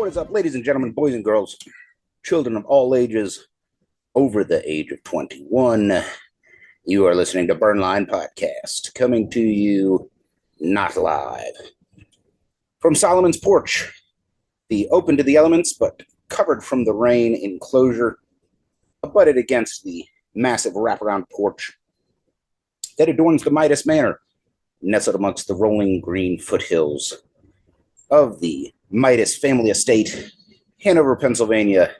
What is up, ladies and gentlemen, boys and girls, children of all ages, over the age of 21? You are listening to Burnline Podcast, coming to you not live from Solomon's porch, the open to the elements but covered from the rain enclosure, abutted against the massive wraparound porch that adorns the Midas Manor, nestled amongst the rolling green foothills of the Midas family estate, Hanover, Pennsylvania,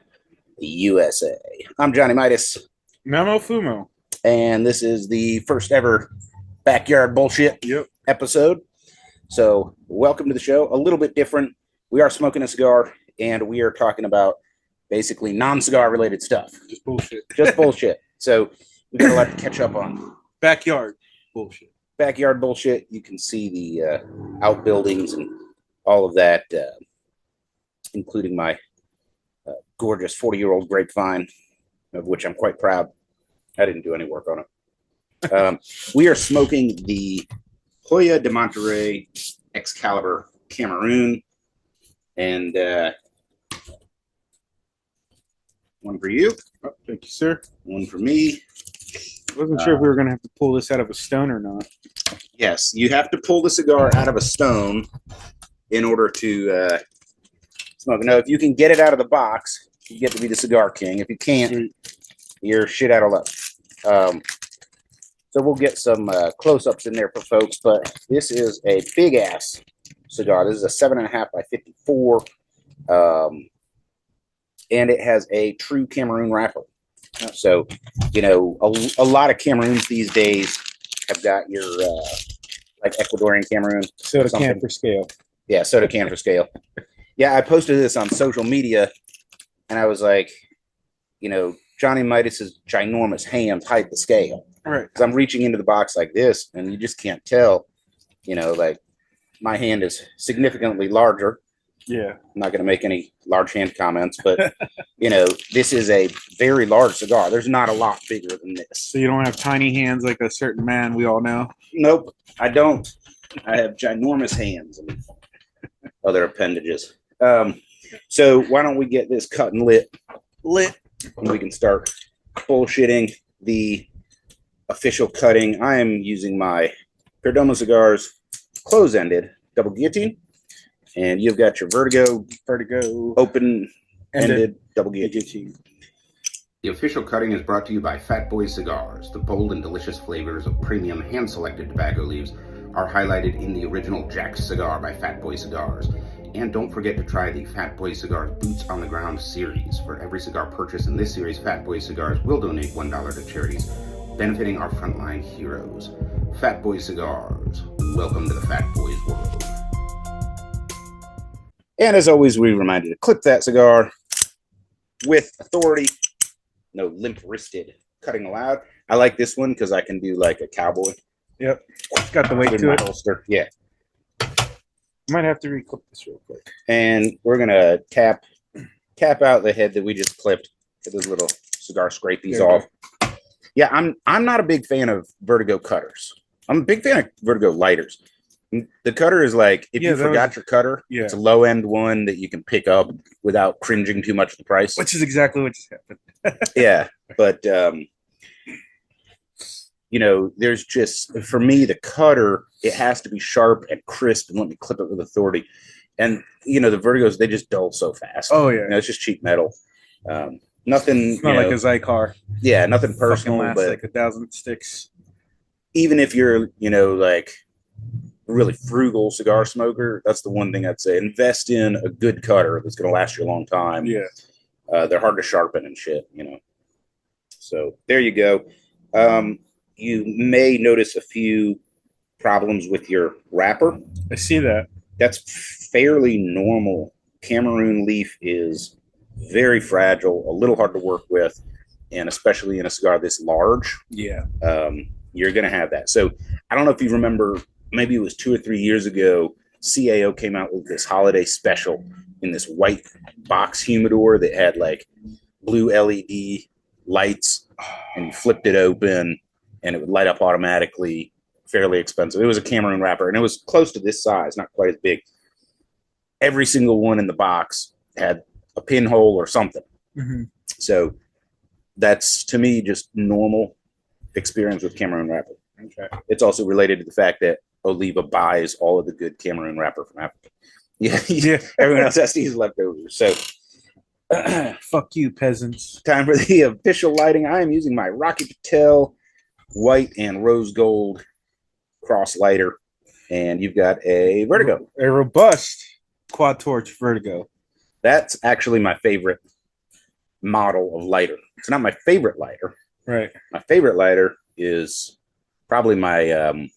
USA. I'm Johnny Midas. Memo Fumo. And this is the first ever backyard bullshit episode. So welcome to the show. A little bit different. We are smoking a cigar and we are talking about basically non-cigar related stuff. Just bullshit. Just bullshit. So we've got a lot to catch up on. Backyard bullshit. Backyard bullshit. You can see the outbuildings and all of that, including my gorgeous 40-year-old grapevine, of which I'm quite proud. I didn't do any work on it. We are smoking the Hoya de Monterey Excalibur Cameroon, and one for you. Oh, thank you, sir. One for me. I wasn't sure if we were going to have to pull this out of a stone or not. Yes, you have to pull the cigar out of a stone in order to smoke. Now, if you can get it out of the box, you get to be the cigar king. If you can't, you're shit out of luck. So we'll get some close-ups in there for folks, but this is a big-ass cigar. This is a 7.5 by 54, and it has a true Cameroon wrapper. So, you know, a lot of Cameroons these days have got your, like Ecuadorian Cameroon. Soda can for scale. Yeah, soda can for scale. Yeah, I posted this on social media, and I was like, you know, Johnny Midas's ginormous hands hide the scale. Right. Because I'm reaching into the box like this, and you just can't tell. You know, like, my hand is significantly larger. Yeah. I'm not going to make any large hand comments, but, you know, this is a very large cigar. There's not a lot bigger than this. So you don't have tiny hands like a certain man we all know? Nope, I don't. I have ginormous hands and other appendages. So why don't we get this cut and lit, and we can start bullshitting the official cutting. I am using my Perdomo Cigars close-ended double guillotine, and you've got your Vertigo open-ended double guillotine. The official cutting is brought to you by Fat Boy Cigars. The bold and delicious flavors of premium hand-selected tobacco leaves are highlighted in the original Jack's cigar by Fat Boy Cigars. And don't forget to try the Fat Boy Cigars Boots on the Ground series. For every cigar purchase in this series, Fat Boy Cigars will donate $1 to charities, benefiting our frontline heroes. Fat Boy Cigars, welcome to the Fat Boys world. And as always, we remind you to clip that cigar with authority. No limp-wristed cutting allowed. I like this one because I can do like a cowboy. Yep. It's got the weight to it. Holster. Yeah. Might have to reclip this real quick. And we're gonna tap out the head that we just clipped. Get those little cigar scrapies off. Yeah, I'm not a big fan of Vertigo cutters. I'm a big fan of Vertigo lighters. The cutter is like, if you forgot your cutter, it's a low end one that you can pick up without cringing too much the price. Which is exactly what just happened. Yeah, but you know, there's just, for me, the cutter, it has to be sharp and crisp and let me clip it with authority. And, you know, the Vertigos, they just dull so fast. Oh, yeah. You know, it's just cheap metal. Nothing. It's not like a Zycar. Yeah, nothing personal. Lasts but like 1,000 sticks. Even if you're, you know, like a really frugal cigar smoker, that's the one thing I'd say. Invest in a good cutter that's going to last you a long time. Yeah. They're hard to sharpen and shit, you know. So there you go. You may notice a few problems with your wrapper. I see that. That's fairly normal. Cameroon leaf is very fragile, a little hard to work with, and especially in a cigar this large. Yeah. You're going to have that. So I don't know if you remember, maybe it was 2 or 3 years ago, CAO came out with this holiday special in this white box humidor that had like blue LED lights, and you flipped it open and it would light up automatically. Fairly expensive. It was a Cameroon wrapper, and it was close to this size, not quite as big. Every single one in the box had a pinhole or something. Mm-hmm. So that's, to me, just normal experience with Cameroon wrapper. Okay. It's also related to the fact that Oliva buys all of the good Cameroon wrapper from Africa. Yeah. Everyone else has to use leftovers. So fuck you, peasants. Time for the official lighting. I am using my Rocky Patel white and rose gold cross lighter, and you've got a Vertigo. A robust quad torch Vertigo. That's actually my favorite model of lighter. It's not my favorite lighter. Right. My favorite lighter is probably my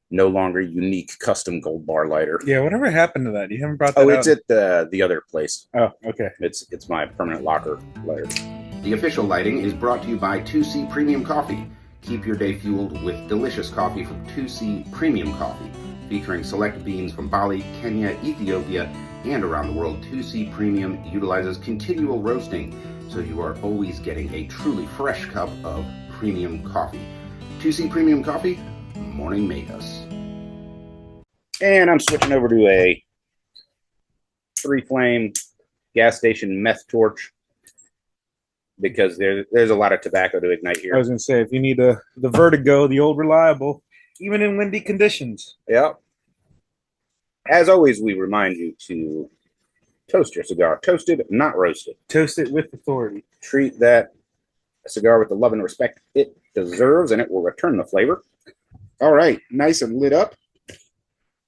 no longer unique custom gold bar lighter. Yeah, whatever happened to that? You haven't brought that out? Oh, it's at the other place. Oh, okay. It's my permanent locker lighter. The official lighting is brought to you by 2C Premium Coffee. Keep your day fueled with delicious coffee from 2C Premium Coffee. Featuring select beans from Bali, Kenya, Ethiopia, and around the world, 2C Premium utilizes continual roasting, so you are always getting a truly fresh cup of premium coffee. 2C Premium Coffee, morning made us. And I'm switching over to a 3-flame gas station meth torch because there's a lot of tobacco to ignite here. I was going to say, if you need the Vertigo, the old reliable, even in windy conditions. Yeah. As always, we remind you to toast your cigar. Toasted, not roasted. Toast it with authority. Treat that cigar with the love and respect it deserves, and it will return the flavor. All right, nice and lit up.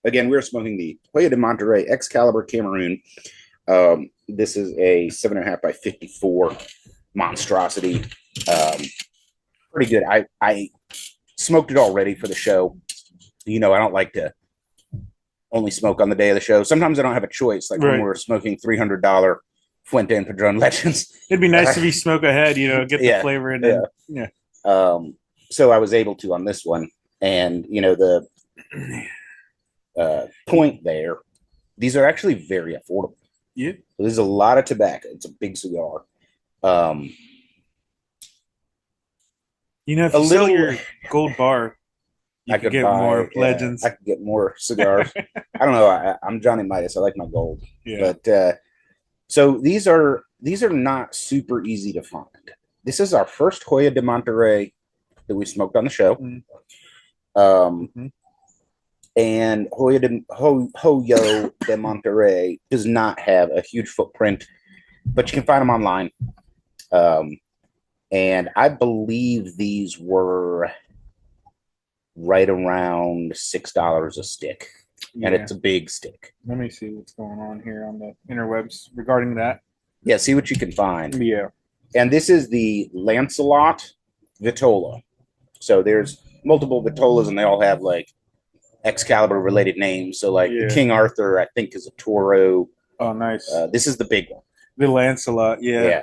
Again, we're smoking the Hoya de Monterey Excalibur Cameroon. This is a 7.5 by 54 monstrosity. Pretty good. I smoked it already for the show. You know, I don't like to only smoke on the day of the show. Sometimes I don't have a choice. Like when we're smoking $300 Fuente and Padron Legends. It'd be nice if you smoke ahead, you know, get the flavor in. Yeah. So I was able to on this one. And, you know, the point there, these are actually very affordable. Yeah. There's a lot of tobacco. It's a big cigar. You know, if you sell your gold bar, I could get more Legends. I could get more cigars. I don't know. I'm Johnny Midas. I like my gold. Yeah. But so these are not super easy to find. This is our first Hoya de Monterey that we smoked on the show. And Hoyo de Monterey does not have a huge footprint, but you can find them online. And I believe these were right around $6 a stick. And it's a big stick. Let me see what's going on here on the interwebs regarding that. Yeah, see what you can find. Yeah. And this is the Lancelot vitola. So there's multiple vitolas, and they all have like Excalibur related names. So like the King Arthur, I think, is a Toro. Oh, nice. This is the big one. The Lancelot, yeah.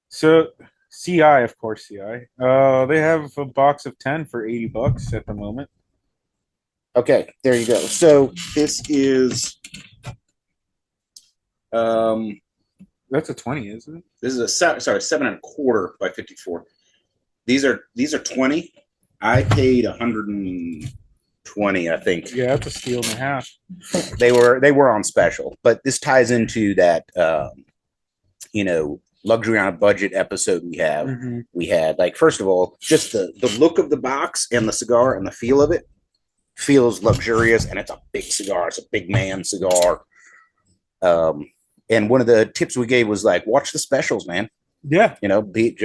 So CI, of course, CI. They have a box of 10 for $80 at the moment. Okay, there you go. So this is that's a 20, isn't it? This is a 7.25 by 54. These are 20. I paid 120, I think. Yeah, that's a steal and a half. They were on special, but this ties into that you know, luxury on a budget episode we have. We had, like, first of all, just the look of the box and the cigar and the feel of it feels luxurious, and it's a big cigar. It's a big man cigar. And one of the tips we gave was like, watch the specials, man. Yeah. You know, you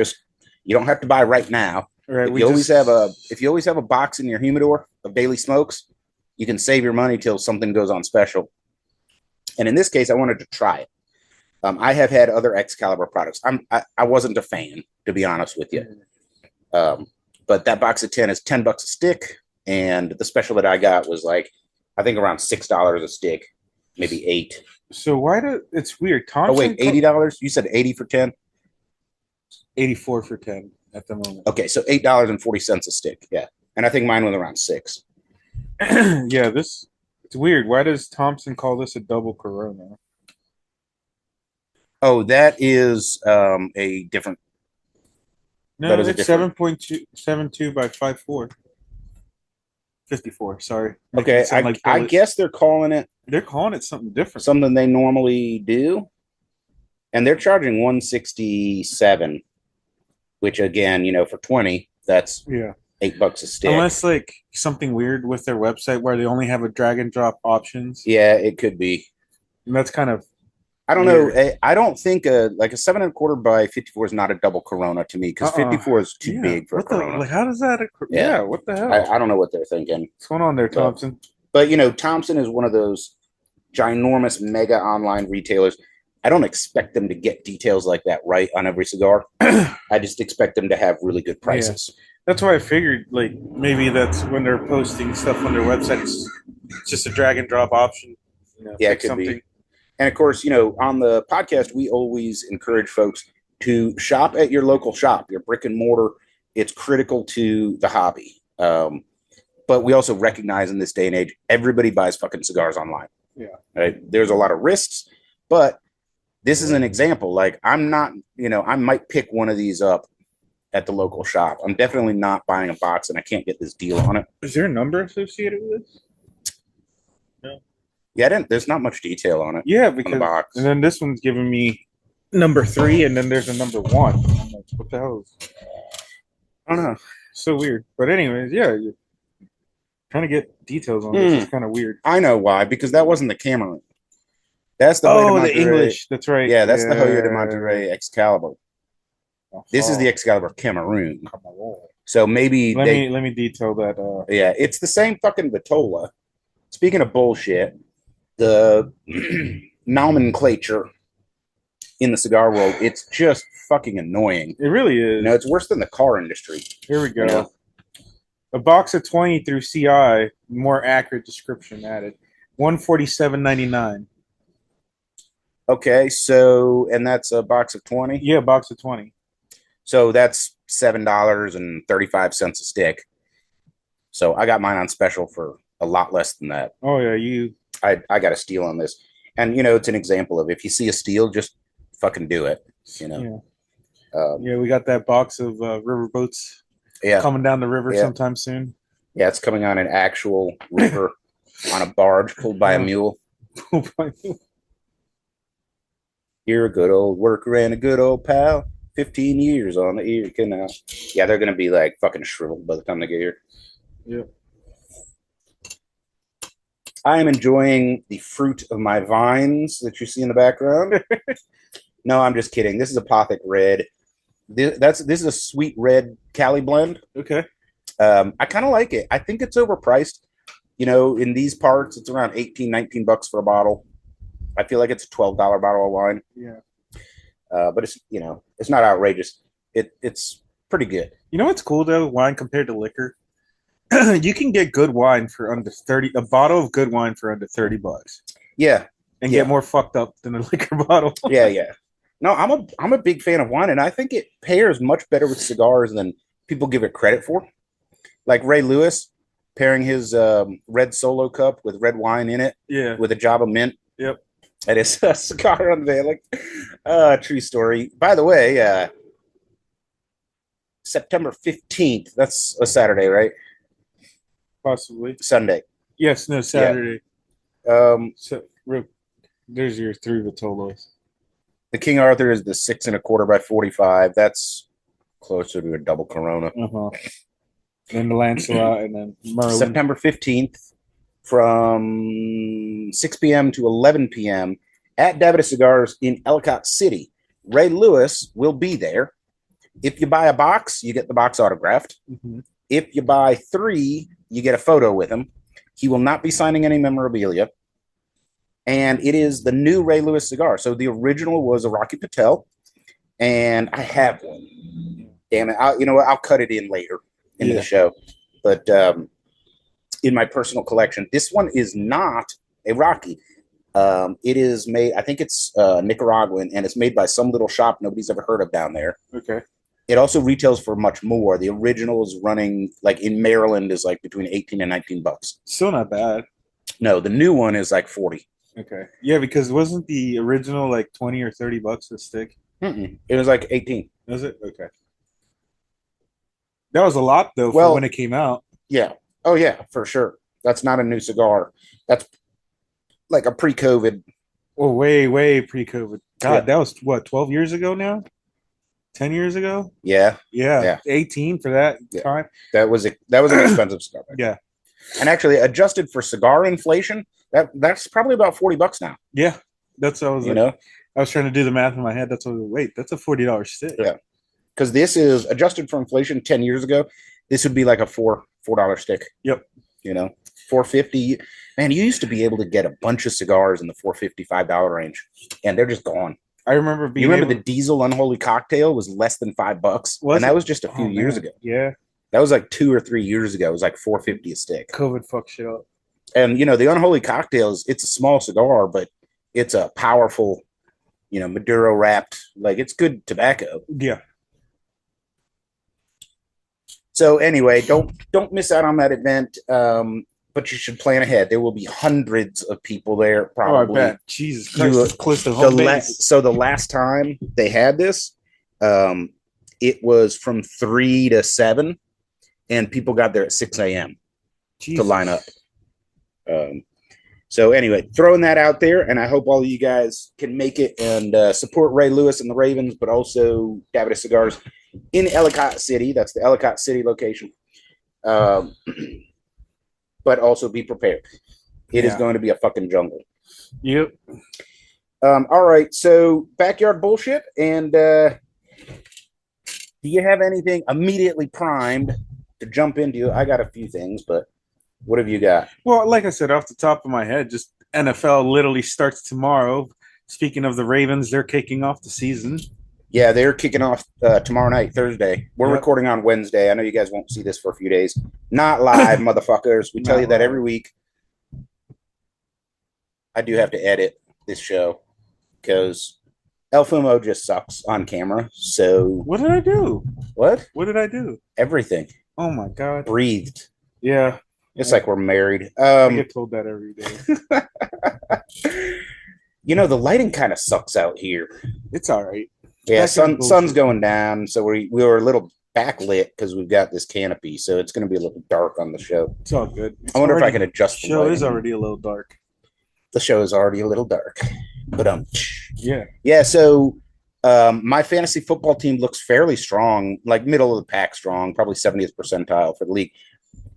don't have to buy right now. Right. If you always have a box in your humidor of daily smokes, you can save your money till something goes on special. And in this case, I wanted to try it. I have had other Excalibur products. I wasn't a fan, to be honest with you. But that box of 10 is $10 a stick. And the special that I got was like, I think around $6 a stick, maybe $8. So it's weird. Thompson, oh wait, $80? You said 80 for 10? 84 for 10 at the moment. Okay, so $8.40 a stick. Yeah. And I think mine was around $6. Yeah, it's weird. Why does Thompson call this a double Corona? Oh, that is a different. No, it's 7.72 by 5.4. 54. Sorry. Okay, I guess they're calling it something different. Something they normally do. And they're charging 167, which again, for 20, that's $8 a stick. Unless like something weird with their website where they only have a drag and drop options. Yeah, it could be. And that's kind of I don't know. I don't think a 7.25 by 54 is not a double Corona to me because 54 is too big for a Corona. How does that? What the hell? I don't know what they're thinking. What's going on there, Thompson? But Thompson is one of those ginormous mega online retailers. I don't expect them to get details like that right on every cigar. I just expect them to have really good prices. Yeah. That's why I figured like maybe that's when they're posting stuff on their website. It's just a drag and drop option. Yeah, it could be. And of course, on the podcast, we always encourage folks to shop at your local shop, your brick and mortar. It's critical to the hobby. But we also recognize in this day and age, everybody buys fucking cigars online. Yeah. Right? There's a lot of risks, but this is an example. Like I'm not, I might pick one of these up at the local shop. I'm definitely not buying a box and I can't get this deal on it. Is there a number associated with this? No. Yeah, there's not much detail on it. Yeah, because on the box. And then this one's giving me number 3, and then there's a number 1. I'm like, what the hell is? I don't know. So weird. But anyways, yeah, you're trying to get details on this. It's kind of weird. I know why, because that wasn't the Cameroon. That's the Hoya de Monterey. The English. That's right. Yeah, that's the Hoya de Monterey Excalibur. This is the Excalibur Cameroon. So maybe let me detail that. Yeah, it's the same fucking vitola. Speaking of bullshit, the nomenclature in the cigar world, it's just fucking annoying. It really is. It's worse than the car industry. Here we go. A box of 20 through CI, more accurate description added. $147.99. Okay, so and that's a box of 20? Yeah, a box of 20. So that's $7.35 a stick. So I got mine on special for a lot less than that. Oh yeah, I got a steal on this. And it's an example of if you see a steal, just fucking do it. Yeah, we got that box of riverboats coming down the river sometime soon. Yeah, it's coming on an actual river on a barge pulled by a mule. You're a good old worker and a good old pal. 15 years on the Erie Canal. Yeah, they're going to be like fucking shriveled by the time they get here. Yep. I am enjoying the fruit of my vines that you see in the background. No, I'm just kidding. This is Apothic Red. This is a sweet red Cali blend. Okay. I kind of like it. I think it's overpriced. In these parts, it's around $18-19 for a bottle. I feel like it's a $12 bottle of wine. Yeah. But it's it's not outrageous. It's pretty good. You know what's cool though? Wine compared to liquor. You can get good wine for under 30. A bottle of good wine for under $30. Yeah, and get more fucked up than a liquor bottle. Yeah. No, I'm a big fan of wine, and I think it pairs much better with cigars than people give it credit for. Like Ray Lewis pairing his red Solo cup with red wine in it. Yeah, with a Java mint. Yep. And it's a cigar on the van. Like, true story. By the way, September 15th. That's a Saturday, right? Possibly. Sunday. Yes, no, Saturday. Yeah. So there's your 3 Vitolas. The King Arthur is the 6.25 by 45. That's closer to a double Corona. Then the Lancelot and then Merlin. September 15th from 6 p.m. to 11 p.m. at Davida Cigars in Ellicott City. Ray Lewis will be there. If you buy a box, you get the box autographed. Mm-hmm. If you buy 3, you get a photo with him. He will not be signing any memorabilia. And it is the new Ray Lewis cigar. So the original was a Rocky Patel. And I have one. Damn it. I'll cut it in later into the show. But in my personal collection, this one is not a Rocky. It is made, I think it's Nicaraguan, and it's made by some little shop nobody's ever heard of down there. Okay. It also retails for much more. The original is running, like in Maryland, is like between $18 and $19. Still not bad. No, the new one is like 40. Okay. Yeah, because wasn't the original like 20 or $30 a stick? Mm-mm. It was like 18. Was it? Okay. That was a lot though for when it came out. Yeah. Oh yeah, for sure. That's not a new cigar. That's like a pre-COVID. Oh, way pre-COVID. God, Yeah. that was what, 12 years ago now? 10 years ago? Yeah. Yeah, Yeah. 18 for that time. That was an expensive cigar. Yeah. And actually, adjusted for cigar inflation, that's probably about $40 now. Yeah. That's what I was you know. I was trying to do the math in my head. That's what wait, that's a $40 stick. Yeah. Because this is adjusted for inflation 10 years ago. This would be like a $4 stick. Yep. $4.50. Man, you used to be able to get a bunch of cigars in the $4.55 range, and they're just gone. I remember being. You remember the Diesel Unholy Cocktail was less than $5, and that was just a few years ago. Yeah, that was like 2 or 3 years ago. It was like $4.50 a stick. COVID fucked shit up. And the Unholy Cocktails, it's a small cigar, but it's a powerful, Maduro wrapped. Like, it's good tobacco. Yeah. So anyway, don't miss out on that event. But you should plan ahead. There will be hundreds of people there, probably. Oh, I bet. Jesus Christ, close to home base. So the last time they had this, it was from 3 to 7, and people got there at 6 a.m. to line up. So anyway, throwing that out there, and I hope all of you guys can make it and support Ray Lewis and the Ravens, but also Davidoff Cigars in Ellicott City. That's the Ellicott City location. But also be prepared. It is going to be a fucking jungle. Yep. All right, so backyard bullshit. And do you have anything immediately primed to jump into? I got a few things, but what have you got? Well, like I said, off the top of my head, just NFL literally starts tomorrow. Speaking of the Ravens, they're kicking off the season. Yeah, they're kicking off tomorrow night, Thursday. We're recording on Wednesday. I know you guys won't see this for a few days. Not live, motherfuckers. We tell you that every week. I do have to edit this show because El Fumo just sucks on camera. So what did I do? What? What did I do? Everything. Oh my God. Breathed. Yeah. It's like we're married. I get told that every day. The lighting kind of sucks out here. It's all right. Yeah, sun's going down, so we were a little backlit because we've got this canopy, so it's going to be a little dark on the show. It's all good. I wonder if I can adjust the show lighting. Is already a little dark. The show is already a little dark, but yeah. So my fantasy football team looks fairly strong, like middle of the pack strong, probably 70th percentile for the league.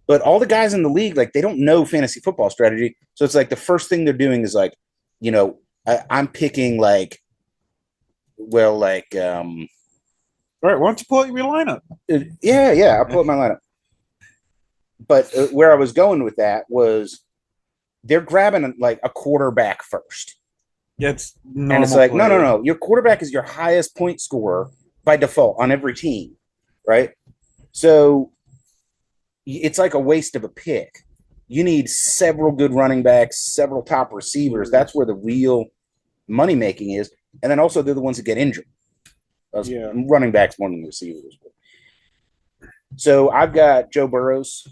But all the guys in the league, like, they don't know fantasy football strategy, so it's like the first thing they're doing is like, I'm picking like. Well, all right, why don't you pull up your lineup? Yeah, I'll pull up my lineup. But where I was going with that was they're grabbing like a quarterback first. Yeah, it's and it's like, no. Your quarterback is your highest point scorer by default on every team, right? So it's like a waste of a pick. You need several good running backs, several top receivers. That's where the real money making is. And then also they're the ones that get injured. Running backs more than receivers. So I've got Joe Burrows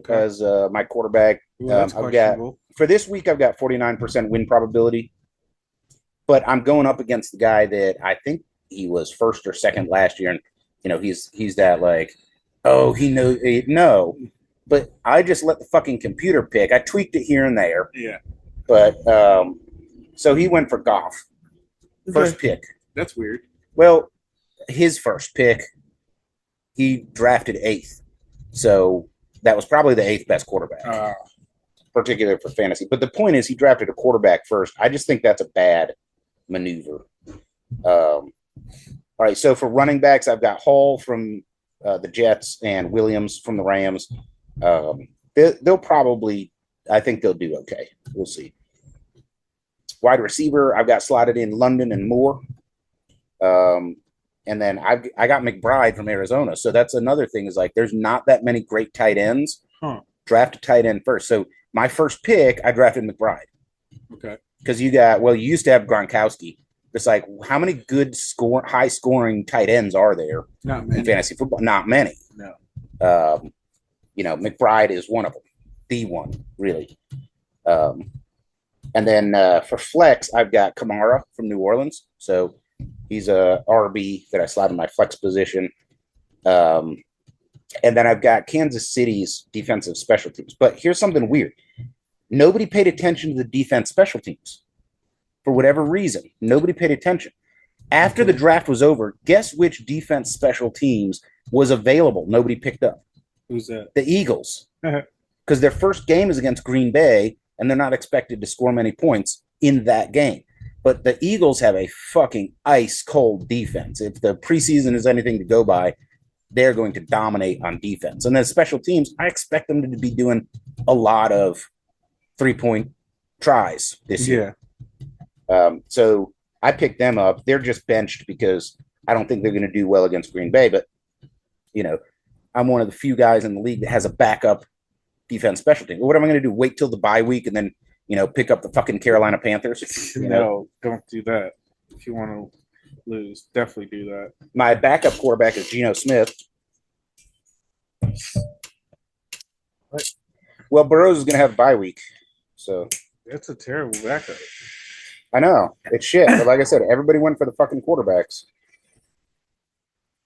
as my quarterback. I've got for this week I've got 49% win probability. But I'm going up against the guy that I think he was first or second last year, and he's that like, he knows no. But I just let the fucking computer pick. I tweaked it here and there. Yeah. But so he went for Goff. First pick. That's weird. Well, his first pick, he drafted 8th. So that was probably the 8th best quarterback, particularly for fantasy. But the point is he drafted a quarterback first. I just think that's a bad maneuver. All right, so for running backs, I've got Hall from the Jets and Williams from the Rams. They'll probably, I think they'll do okay. We'll see. Wide receiver, I've got slotted in London and Moore. And then I got McBride from Arizona. So that's another thing is like there's not that many great tight ends. Draft a tight end first. So my first pick, I drafted McBride. Okay. Because you used to have Gronkowski. It's like, how many good high scoring tight ends are there in fantasy football? Not many. No. McBride is one of them. The one, really. And then for flex, I've got Kamara from New Orleans. So he's a RB that I slide in my flex position. And then I've got Kansas City's defensive special teams. But here's something weird. Nobody paid attention to the defense special teams for whatever reason. Nobody paid attention. After the draft was over, guess which defense special teams was available? Nobody picked up. Who's that? The Eagles. Because their first game is against Green Bay, and they're not expected to score many points in that game. But the Eagles have a fucking ice-cold defense. If the preseason is anything to go by, they're going to dominate on defense. And then special teams, I expect them to be doing a lot of three-point tries this year. So I picked them up. They're just benched because I don't think they're going to do well against Green Bay. But, you know, I'm one of the few guys in the league that has a backup defense special team. What am I going to do? Wait till the bye week and then, you know, pick up the fucking Carolina Panthers? No, don't do that. If you want to lose, definitely do that. My backup quarterback is Geno Smith. What? Well, Burrows is going to have a bye week. So that's a terrible backup. I know. It's shit. But like I said, everybody went for the fucking quarterbacks.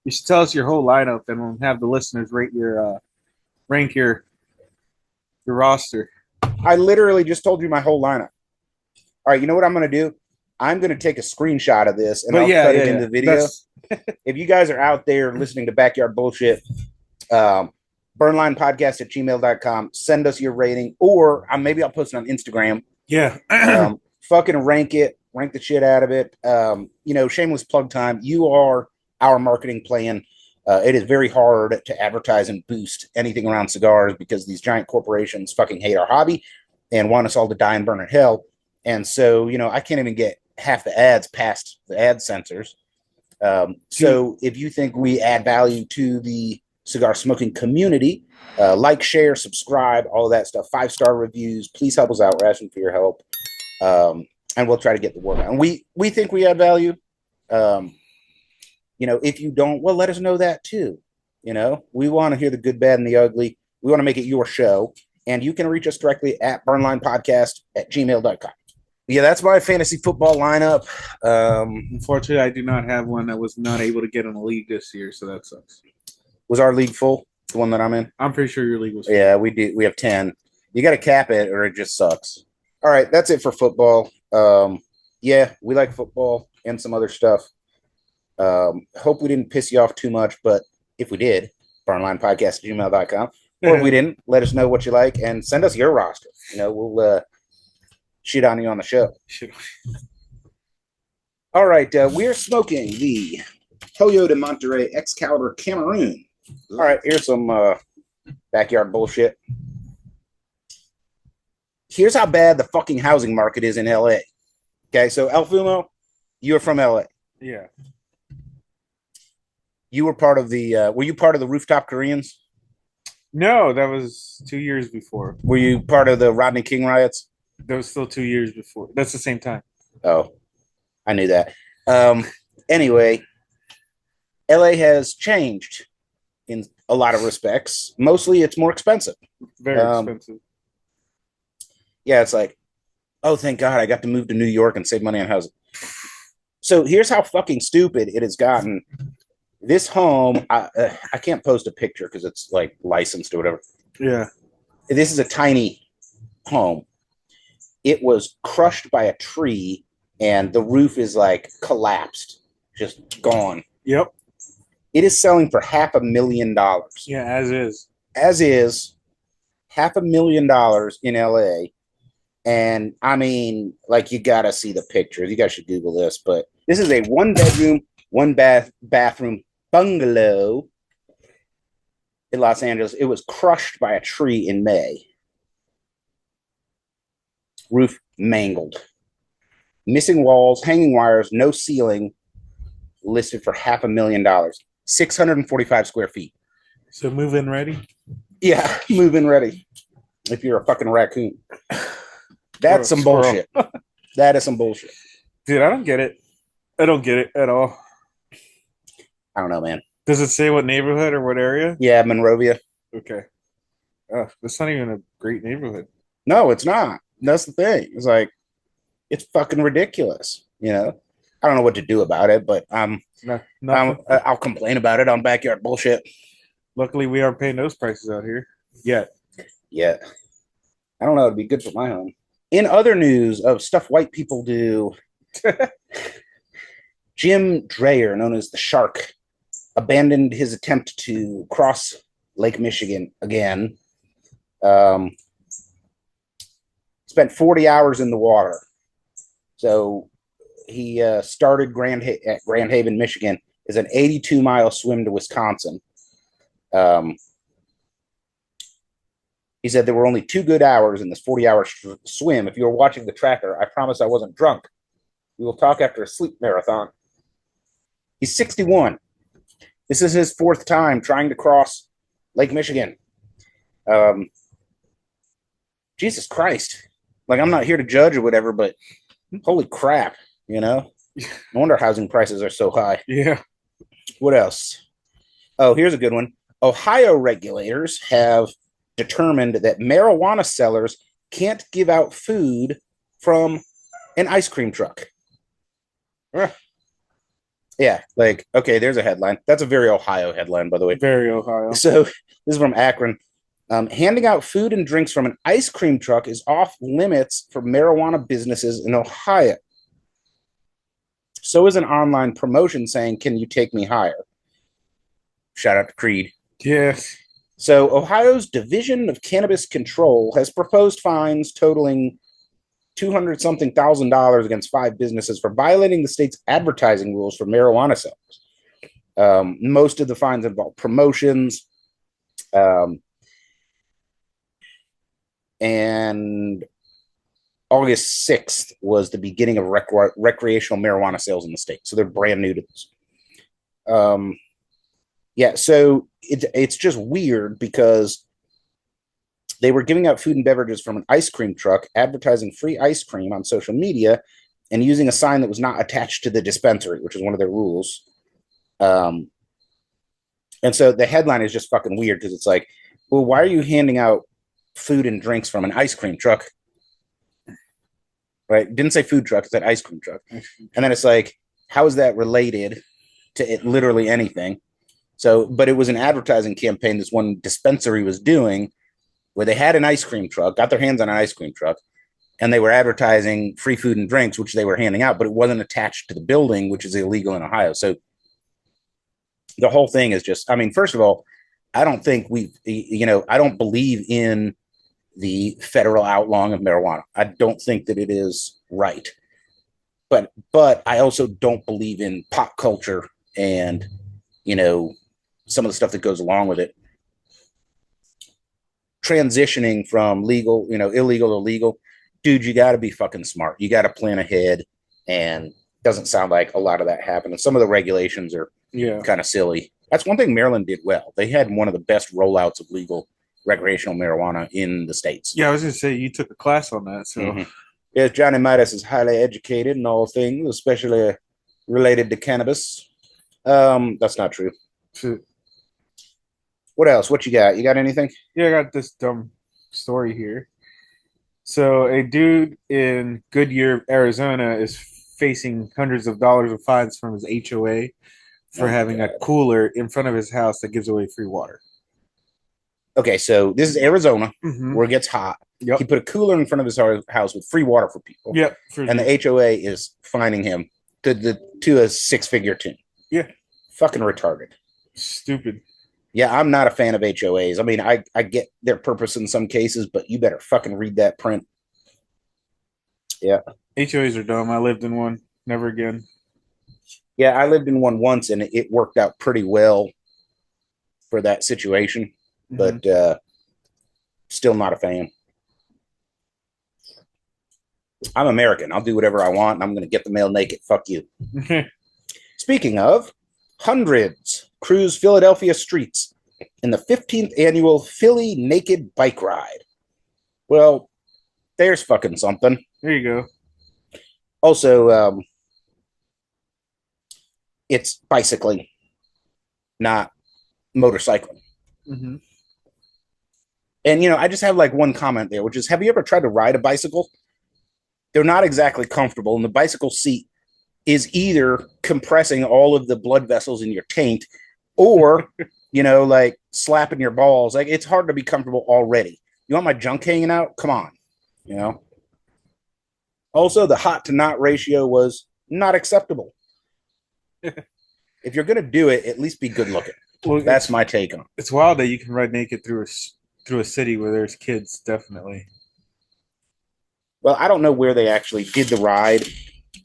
You should tell us your whole lineup, and we'll have the listeners rank your roster. I literally just told you my whole lineup. All right, you know what I'm going to do? I'm going to take a screenshot of this and I'll cut it into the video. If you guys are out there listening to Backyard Bullshit, burnlinepodcast@gmail.com. Send us your rating, or maybe I'll post it on Instagram. Yeah. Fucking rank the shit out of it. You know, shameless plug time. You are our marketing plan. It is very hard to advertise and boost anything around cigars because these giant corporations fucking hate our hobby and want us all to die and burn in hell. And so, you know, I can't even get half the ads past the ad censors. So if you think we add value to the cigar smoking community, like, share, subscribe, all of that stuff, 5-star reviews, please help us out. We're asking for your help. And we'll try to get the word out. And we think we add value. You know, if you don't, well, let us know that too. You know, we want to hear the good, bad, and the ugly. We want to make it your show. And you can reach us directly at burnlinepodcast@gmail.com. Yeah, that's my fantasy football lineup. Unfortunately, I do not have one that was not able to get in the league this year, so that sucks. Was our league full? The one that I'm in? I'm pretty sure your league was full. Yeah, we do. We have 10. You got to cap it or it just sucks. All right, that's it for football. Yeah, we like football and some other stuff. Hope we didn't piss you off too much, but if we did, burnlinepodcast@gmail.com. Or if we didn't, let us know what you like and send us your roster. You know, we'll shit on you on the show. All right, we're smoking the Hoyo de Monterey Excalibur Cameroon. All right, here's some backyard bullshit. Here's how bad the fucking housing market is in LA. Okay, so El Fumo, you're from LA. Yeah. You were part of the were you part of the Rooftop Koreans? No, that was 2 years before. Were you part of the Rodney King riots? That was still 2 years before. That's the same time. Oh, I knew that. Anyway, LA has changed in a lot of respects. Mostly it's more expensive. Very expensive. Yeah, it's like, oh, thank God I got to move to New York and save money on housing. So here's how fucking stupid it has gotten. This home, I can't post a picture because it's like licensed or whatever. Yeah. This is a tiny home. It was crushed by a tree and the roof is like collapsed, just gone. Yep. It is selling for $500,000. Yeah, as is. As is, $500,000 in LA. And I mean, like, you gotta see the pictures. You guys should Google this, but this is a 1-bedroom, 1-bathroom bungalow in Los Angeles. It was crushed by a tree in May. Roof mangled. Missing walls, hanging wires, no ceiling. Listed for $500,000. 645 square feet. So move-in ready? Yeah, move-in ready. If you're a fucking raccoon. That's some bullshit. That is some bullshit. Dude, I don't get it. I don't get it at all. I don't know, man. Does it say what neighborhood or what area? Yeah, Monrovia. Okay. That's not even a great neighborhood. No, it's not. That's the thing. It's like, it's fucking ridiculous. You know, I don't know what to do about it, but I'll complain about it on Backyard Bullshit. Luckily, we aren't paying those prices out here yet. Yeah. I don't know. It'd be good for my home. In other news of stuff white people do, Jim Dreyer, known as the Shark, abandoned his attempt to cross Lake Michigan again. Spent 40 hours in the water. So he started at Grand Haven, Michigan. Is an 82-mile swim to Wisconsin. He said there were only 2 good hours in this 40-hour swim. If you were watching the tracker, I promise I wasn't drunk. We will talk after a sleep marathon. He's 61. This is his 4th time trying to cross Lake Michigan. Jesus Christ. Like, I'm not here to judge or whatever, but holy crap, you know? No wonder housing prices are so high. Yeah. What else? Oh, here's a good one. Ohio regulators have determined that marijuana sellers can't give out food from an ice cream truck. Yeah, like, okay, there's a headline. That's a very Ohio headline, by the way. Very Ohio. So this is from Akron. Handing out food and drinks from an ice cream truck is off limits for marijuana businesses in Ohio. So is an online promotion saying, "Can you take me higher?" Shout out to Creed. Yes. So Ohio's Division of Cannabis Control has proposed fines totaling $200-something thousand against 5 businesses for violating the state's advertising rules for marijuana sellers. Most of the fines involve promotions. And August 6th was the beginning of recreational marijuana sales in the state. So they're brand new to this. Yeah, so it's just weird because they were giving out food and beverages from an ice cream truck, advertising free ice cream on social media, and using a sign that was not attached to the dispensary, which is one of their rules. And so the headline is just fucking weird because it's like, well, why are you handing out food and drinks from an ice cream truck? Right? Didn't say food truck, it said ice cream truck. And then it's like, how is that related to it, literally anything? So, but it was an advertising campaign this one dispensary was doing where they had an ice cream truck, got their hands on an ice cream truck, and they were advertising free food and drinks, which they were handing out, but it wasn't attached to the building, which is illegal in Ohio. So the whole thing is just, I mean, first of all, I don't think I don't believe in the federal outlawing of marijuana. I don't think that it is right. But I also don't believe in pop culture and, some of the stuff that goes along with it. Transitioning from legal, illegal to legal, dude, you got to be fucking smart. You got to plan ahead, and doesn't sound like a lot of that happened. And some of the regulations are kind of silly. That's one thing Maryland did well. They had one of the best rollouts of legal recreational marijuana in the States. Yeah, I was going to say, you took a class on that. So, Yes, Johnny Midas is highly educated in all things, especially related to cannabis. That's not true. What else? What you got? You got anything? Yeah, I got this dumb story here. So a dude in Goodyear, Arizona is facing hundreds of dollars of fines from his HOA for having a cooler in front of his house that gives away free water. Okay, so this is Arizona, where it gets hot. Yep. He put a cooler in front of his house with free water for people. Yep. And the HOA is fining him to a 6-figure tune. Yeah. Fucking retarded. Stupid. Yeah, I'm not a fan of HOAs. I mean, I get their purpose in some cases, but you better fucking read that print. Yeah. HOAs are dumb. I lived in one. Never again. Yeah, I lived in one once, and it worked out pretty well for that situation. But still not a fan. I'm American. I'll do whatever I want, and I'm going to get the mail naked. Fuck you. Speaking of, hundreds cruise Philadelphia streets in the 15th annual Philly Naked Bike Ride. Well, there's fucking something. There you go. Also, it's bicycling, not motorcycling. And, I just have like one comment there, which is, have you ever tried to ride a bicycle? They're not exactly comfortable, and the bicycle seat is either compressing all of the blood vessels in your taint, or like slapping your balls. Like it's hard to be comfortable already. You want my junk hanging out? Come on, you know. Also, the hot to not ratio was not acceptable. If you're gonna do it, at least be good looking. Well, That's my take on it. It's wild that you can ride naked through a city where there's kids. Definitely. Well, I don't know where they actually did the ride.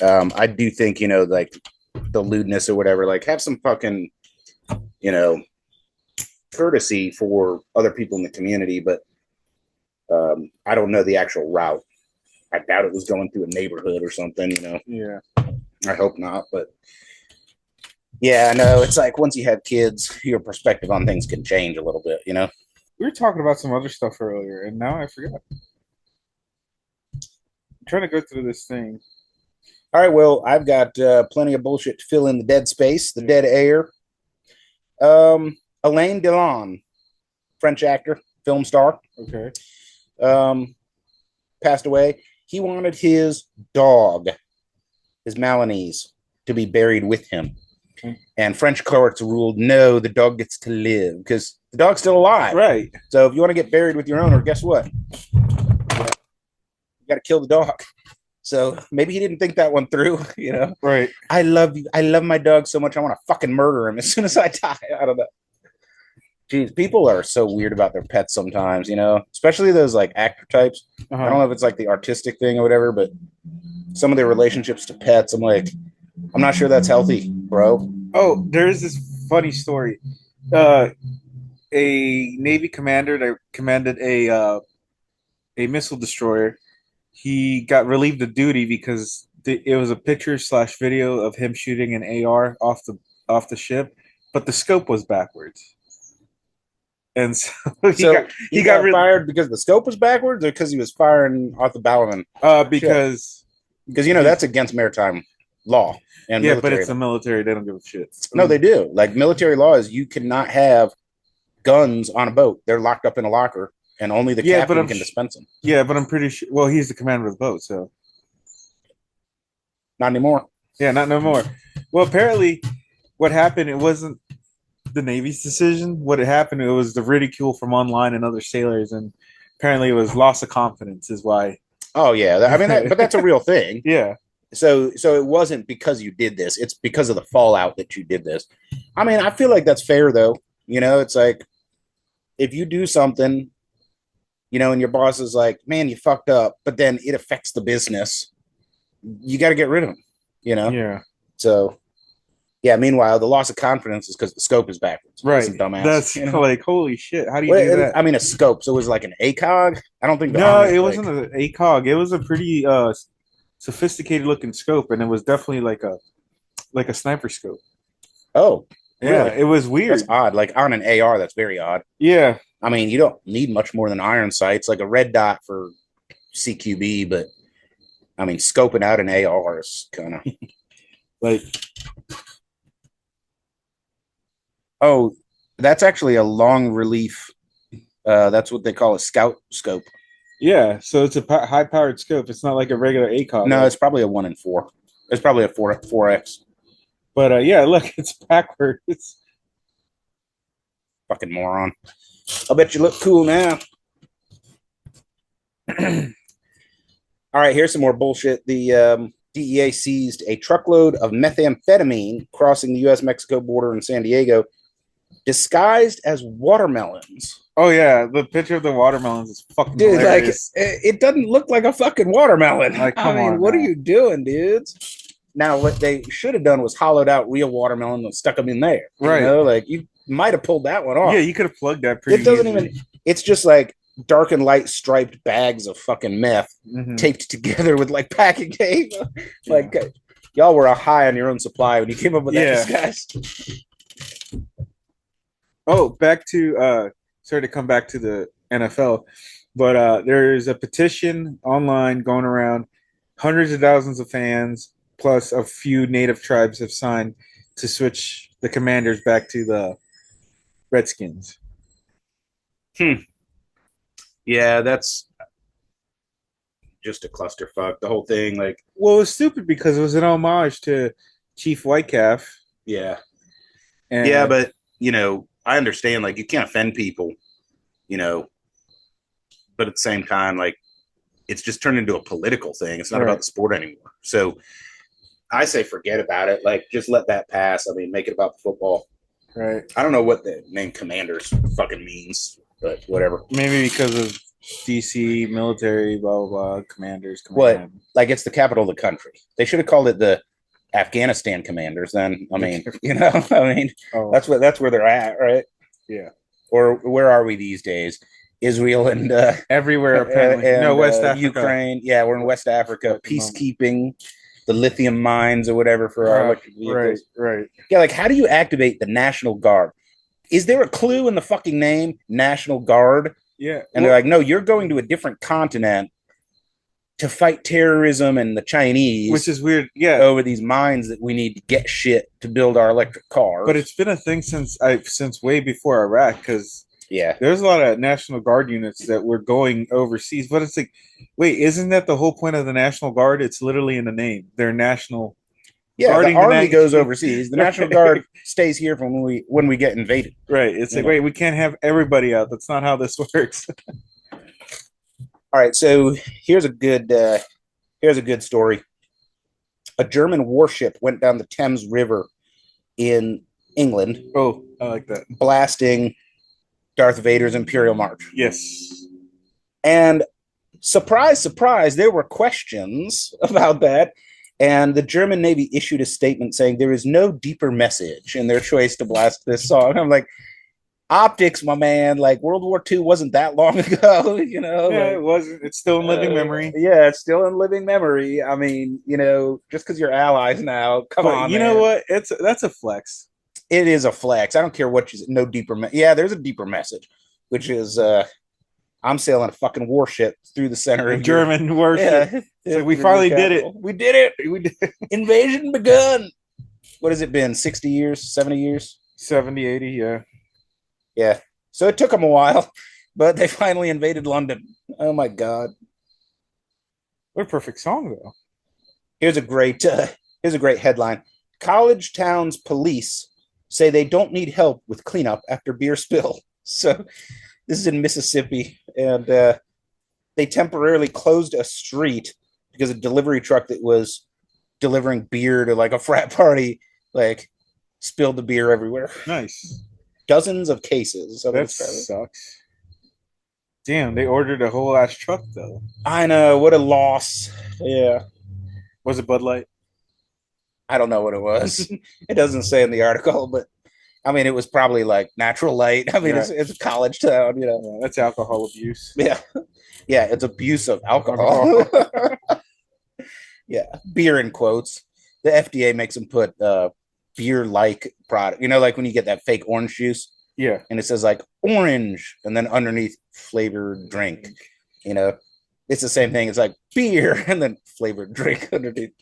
I do think, like the lewdness or whatever, like have some fucking, you know, courtesy for other people in the community, but I don't know the actual route. I doubt it was going through a neighborhood or something. Yeah. I hope not, but yeah, I know. It's like once you have kids, your perspective on things can change a little bit. We were talking about some other stuff earlier, and now I forgot. I'm trying to go through this thing. All right, well, I've got plenty of bullshit to fill in the dead space, the dead air. Alain Delon, French actor, film star, Okay. passed away. He wanted his dog, his Malinese, to be buried with him. And French courts ruled no, the dog gets to live because the dog's still alive. Right. So if you want to get buried with your owner, guess what? You got to kill the dog. So maybe he didn't think that one through. Right. I love you. I love my dog so much. I want to fucking murder him as soon as I die. I don't know. Jeez, people are so weird about their pets sometimes, especially those like actor types. I don't know if it's like the artistic thing or whatever, but some of their relationships to pets, I'm like, I'm not sure that's healthy, bro. Oh, there is this funny story. A Navy commander that commanded a missile destroyer, he got relieved of duty because it was a picture/video of him shooting an AR off the ship, but the scope was backwards, and so he got fired because the scope was backwards, or because he was firing off the Ballerman? Because that's against maritime law. And yeah, but it's the military; they don't give a shit. No, they do. Like military law is you cannot have guns on a boat. They're locked up in a locker, and only the captain can dispense them. Yeah, but I'm pretty sure. Well, he's the commander of the boat, so not anymore. Yeah, not no more. Well, apparently, what happened? It wasn't the Navy's decision. What had happened? It was the ridicule from online and other sailors, and apparently, it was loss of confidence. Is why. Oh yeah, but that's a real thing. Yeah. So it wasn't because you did this. It's because of the fallout that you did this. I mean, I feel like that's fair though. It's like if you do something, and your boss is like, man, you fucked up, but then it affects the business, you got to get rid of him, Yeah. So, yeah, meanwhile, the loss of confidence is because the scope is backwards. Right. Dumbass. That's like, holy shit. How do you do that? I mean, a scope. So it was like an ACOG? I don't think No, it wasn't an ACOG. It was a pretty sophisticated looking scope, and it was definitely like a sniper scope. Oh. Yeah, really? It was weird. That's odd. Like on an AR, that's very odd. Yeah. I mean, you don't need much more than iron sights, like a red dot for CQB, but I mean, scoping out an AR is kind of like. Oh, that's actually a long relief. That's what they call a scout scope. Yeah, so it's a high-powered scope. It's not like a regular ACOG. No, it's probably a 1 in 4. It's probably a 4X. But yeah, look, it's backwards. Fucking moron. I'll bet you look cool now. All right, here's some more bullshit. The DEA seized a truckload of methamphetamine crossing the U.S.-Mexico border in San Diego, disguised as watermelons. Oh yeah, the picture of the watermelons is fucking hilarious. Like it doesn't look like a fucking watermelon. Like, come on, what are you doing, dudes? Now, what they should have done was hollowed out real watermelon and stuck them in there. Right. Like you might have pulled that one off. Yeah, you could have plugged that pretty It doesn't easily. even, it's just like dark and light striped bags of fucking meth taped together with like packing tape. Like y'all were high on your own supply when you came up with that disguise. Oh, back to sorry to come back to the NFL, but there's a petition online going around. Hundreds of thousands of fans plus a few native tribes have signed to switch the Commanders back to the Redskins. Yeah, that's just a clusterfuck. The whole thing, like, well, it was stupid because it was an homage to Chief Whitecalf. Yeah. And yeah, but I understand, like, you can't offend people, you know, but at the same time, like, it's just turned into a political thing. It's not about the sport anymore. So I say forget about it. Like, just let that pass. I mean, make it about the football. Right. I don't know what the name Commanders fucking means, but whatever. Maybe because of DC, military, blah, blah, blah, commanders. What? Like, it's the capital of the country. They should have called it the Afghanistan Commanders then. I mean, that's where they're at, right? Yeah. Or where are we these days? Israel and everywhere apparently. And, West Africa. Ukraine. Yeah, we're in West Africa. Peacekeeping, the lithium mines or whatever for our electric vehicles. Right. Yeah, like, how do you activate the National Guard? Is there a clue in the fucking name, National Guard? Yeah. And they're like, no, you're going to a different continent to fight terrorism and the Chinese, which is weird. Yeah, over these mines that we need to get shit to build our electric cars. But it's been a thing since way before Iraq, because there's a lot of National Guard units that were going overseas. But it's like, wait, isn't that the whole point of the National Guard? It's literally in the name. They're national. Yeah, the Army goes overseas. The National Guard stays here from when we get invaded. Right. It's like, wait, we can't have everybody out. That's not how this works. All right, so here's a good story. A German warship went down the Thames River in England. Oh, I like that. Blasting Darth Vader's Imperial March. Yes. And surprise, surprise, there were questions about that. And the German Navy issued a statement saying there is no deeper message in their choice to blast this song. I'm like, optics, my man. Like, World War II wasn't that long ago, Yeah, like, it wasn't. It's still in living memory. Yeah, it's still in living memory. I mean, just because you're allies now, come on. You know what? That's a flex. It is a flex. I don't care what you say. No deeper. Yeah, there's a deeper message, which is I'm sailing a fucking warship through the center of German warship. Yeah. We finally did it. We did it. We did. Invasion begun. What has it been? 60 years? 70 years? 70, 80, yeah. Yeah. So it took them a while, but they finally invaded London. Oh my God. What a perfect song, though. Here's a great headline. College towns police say they don't need help with cleanup after beer spill. So this is in Mississippi, and they temporarily closed a street because a delivery truck that was delivering beer to like a frat party, like, spilled the beer everywhere. Nice. Dozens of cases. So that sucks. Damn, they ordered a whole ass truck though. I know, what a loss. Yeah. Was it Bud Light? I don't know what it was. It doesn't say in the article, but I mean, it was probably like Natural Light. I mean, it's a college town, Yeah, that's alcohol abuse. Yeah. Yeah, it's abuse of alcohol. Yeah, beer in quotes. The FDA makes them put beer-like product. Like when you get that fake orange juice. Yeah. And it says like orange, and then underneath flavored drink. It's the same thing. It's like beer and then flavored drink underneath.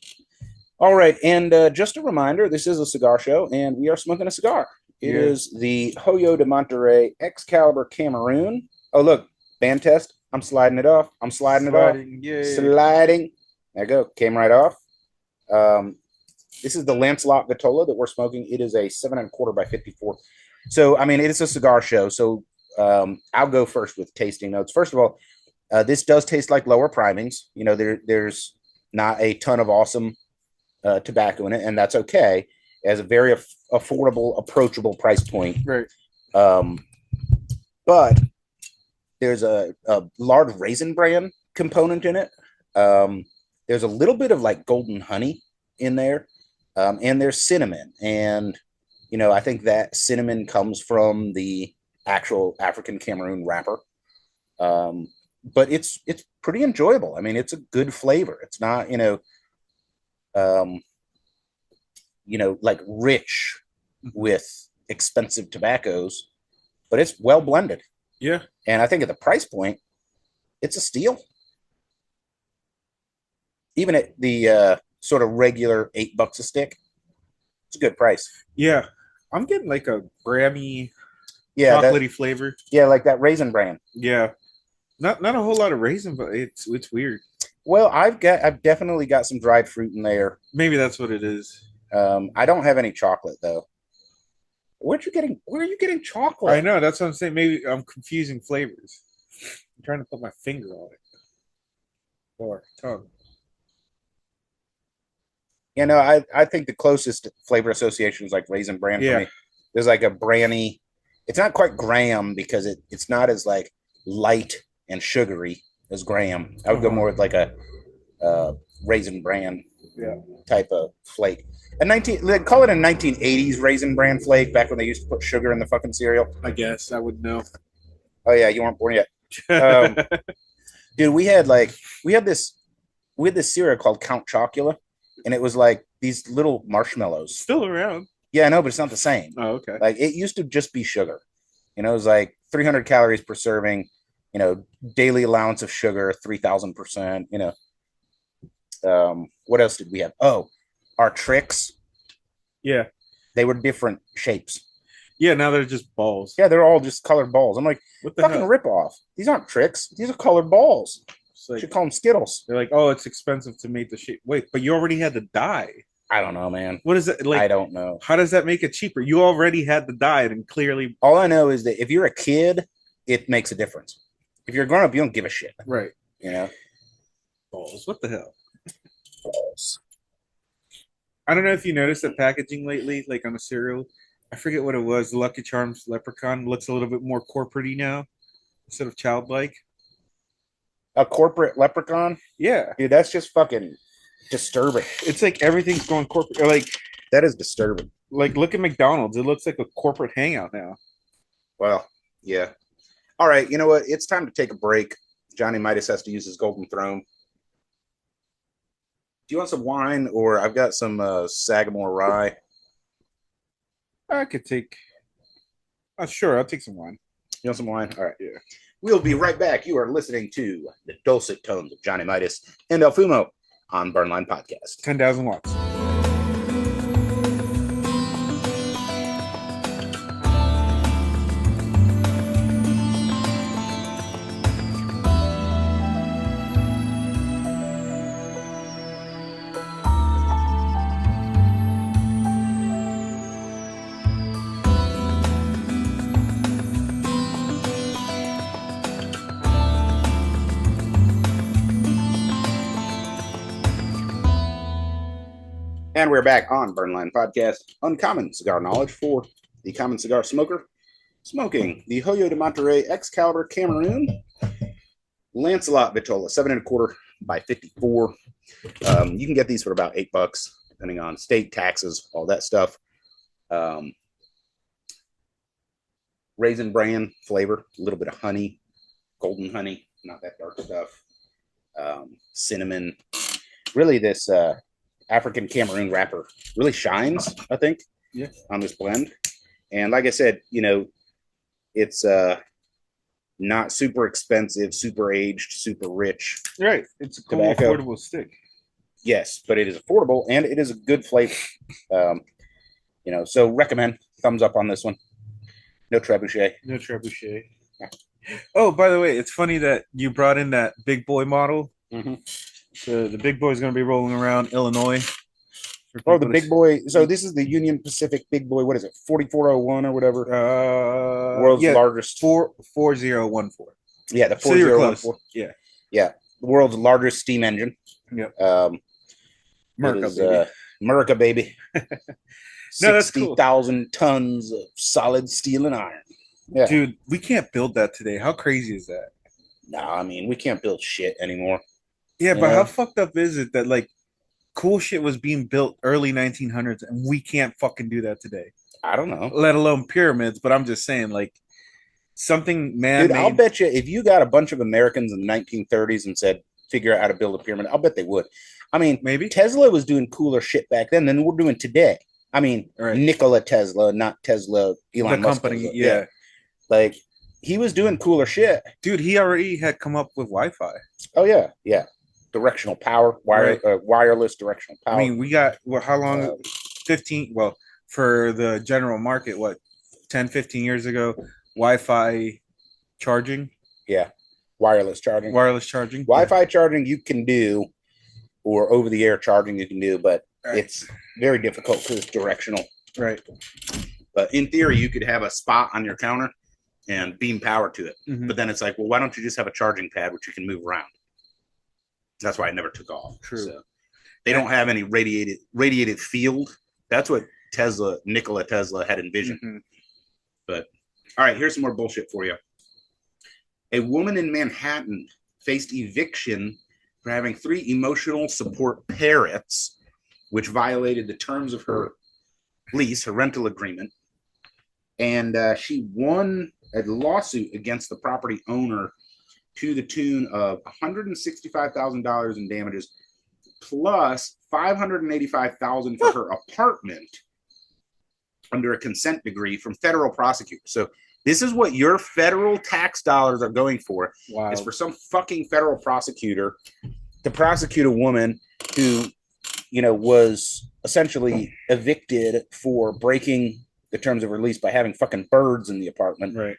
All right, and just a reminder, this is a cigar show, and we are smoking a cigar. It is the Hoyo de Monterey Excalibur Cameroon. Oh, look, band test. I'm sliding it off. Yay. Sliding. There you go. Came right off. This is the Lancelot vitola that we're smoking. It is a 7.25 by 54. So, I mean, it is a cigar show. So I'll go first with tasting notes. First of all, this does taste like lower primings. There's not a ton of awesome tobacco in it, and that's okay. It has a very affordable, approachable price point. Right. But there's a large Raisin Bran component in it. There's a little bit of like golden honey in there, and there's cinnamon. And I think that cinnamon comes from the actual African Cameroon wrapper. But it's pretty enjoyable. I mean, it's a good flavor. It's not like rich with expensive tobaccos, but it's well blended. Yeah. And I think at the price point, it's a steal. Even at the sort of regular $8 a stick, it's a good price. Yeah. I'm getting like a Grammy chocolatey flavor. Yeah, like that Raisin Bran. Yeah. Not a whole lot of raisin, but it's weird. Well, I've definitely got some dried fruit in there. Maybe that's what it is. I don't have any chocolate though. Where are you getting chocolate? I know, that's what I'm saying. Maybe I'm confusing flavors. I'm trying to put my finger on it. Or tongue. You know, I think the closest flavor association is like Raisin Bran for me. There's like a branny. It's not quite Graham because it's not as like light and sugary as Graham. I would go more with like a Raisin Bran type of flake. They call it a 1980s Raisin Bran flake back when they used to put sugar in the fucking cereal. I guess I would know. Oh yeah, you weren't born yet. Dude, we had this cereal called Count Chocula, and it was like these little marshmallows. Still around. Yeah, I know, but it's not the same. Oh, okay. Like it used to just be sugar. You know, it was like 300 calories per serving. You know, daily allowance of sugar, 3,000%. You know, what else did we have? Oh, our tricks. Yeah, they were different shapes. Yeah, now they're just balls. Yeah, they're all just colored balls. I'm like, what the fucking hell? rip off. These aren't tricks. These are colored balls. Like, should call them Skittles. They're like, oh, it's expensive to make the shape. Wait, but you already had the dye. I don't know, man. What is it like? I don't know. How does that make it cheaper? You already had the dye, and clearly, all I know is that if you're a kid, it makes a difference. If you're a grown up, you don't give a shit. Right? You know, balls. What the hell? Balls. I don't know if you noticed the packaging lately, like on a cereal. I forget what it was. The Lucky Charms Leprechaun looks a little bit more corporate-y now instead of childlike. A corporate leprechaun? Yeah. Dude, that's just fucking disturbing. It's like everything's going corporate. Like, that is disturbing. Like, look at McDonald's. It looks like a corporate hangout now. Well, yeah. All right, you know what? It's time to take a break. Johnny Midas has to use his golden throne. Do you want some wine, or I've got some Sagamore rye? I could take... sure, I'll take some wine. You want some wine? All right. Yeah. We'll be right back. You are listening to the dulcet tones of Johnny Midas and El Fumo on Burnline Podcast. 10,000 watts. And we're back on Burnline Podcast. Uncommon cigar knowledge for the common cigar smoker. Smoking the Hoyo de Monterey Excalibur Cameroon Lancelot vitola, 7 1/4 by 54. You can get these for about $8, depending on state taxes, all that stuff. Raisin Bran flavor, a little bit of honey, golden honey, not that dark stuff. Cinnamon. Really, this African Cameroon wrapper really shines, I think, on this blend. And like I said, you know, it's not super expensive, super aged, super rich. Right. It's a cool, affordable stick. Yes, but it is affordable and it is a good flavor. You know, so recommend. Thumbs up on this one. No trebuchet. No trebuchet. Yeah. Oh, by the way, it's funny that you brought in that big boy model. Mm-hmm. The big boy is going to be rolling around Illinois. Oh, the big boy. So this is the Union Pacific big boy. What is it? 4401 or whatever. World's largest. 4014. Yeah, the 4014. Yeah. Yeah. The world's largest steam engine. Yep. America, baby. No, that's cool. 60,000 tons of solid steel and iron. Yeah. Dude, we can't build that today. How crazy is that? Nah, I mean, we can't build shit anymore. Yeah, but how fucked up is it that, like, cool shit was being built early 1900s and we can't fucking do that today? I don't know. Let alone pyramids, but I'm just saying, like, something man-made. Dude, I'll bet you if you got a bunch of Americans in the 1930s and said, figure out how to build a pyramid, I'll bet they would. I mean, maybe Tesla was doing cooler shit back then than we're doing today. I mean, Nikola Tesla, not Tesla, Elon Musk. Company, Tesla. Yeah. Like, he was doing cooler shit. Dude, he already had come up with Wi-Fi. Oh, yeah. Yeah. Directional power, wireless directional power. I mean, we got, how long? 15, well, for the general market, 10, 15 years ago, Wi-Fi charging? Yeah. Wireless charging. Wi-Fi charging you can do, or over-the-air charging you can do, but it's very difficult because it's directional. Right. But in theory, you could have a spot on your counter and beam power to it. But then it's like, well, why don't you just have a charging pad which you can move around? That's why it never took off. True. So they don't have any radiated field. That's what Nikola Tesla had envisioned. But all right, here's some more bullshit for you. A woman in Manhattan faced eviction for having 3 emotional support parrots, which violated the terms of her lease, her rental agreement. And she won a lawsuit against the property owner to the tune of $165,000 in damages, plus $585,000 for her apartment under a consent decree from federal prosecutors. So this is what your federal tax dollars are going for. Wow. Is for some fucking federal prosecutor to prosecute a woman who, was essentially evicted for breaking the terms of release by having fucking birds in the apartment. Right.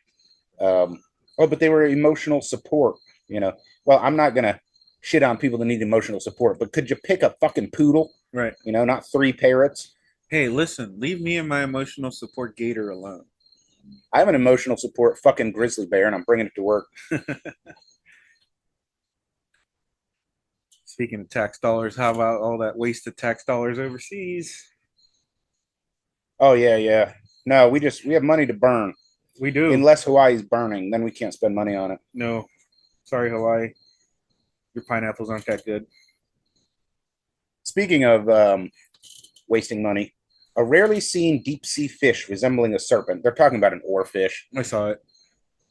But they were emotional support, Well, I'm not going to shit on people that need emotional support, but could you pick a fucking poodle? Right. Not 3 parrots. Hey, listen, leave me and my emotional support gator alone. I have an emotional support fucking grizzly bear, and I'm bringing it to work. Speaking of tax dollars, how about all that wasted tax dollars overseas? Oh, yeah. No, we have money to burn. We do. Unless Hawaii's burning, then we can't spend money on it. No. Sorry, Hawaii. Your pineapples aren't that good. Speaking of wasting money, a rarely seen deep-sea fish resembling a serpent. They're talking about an oarfish. I saw it.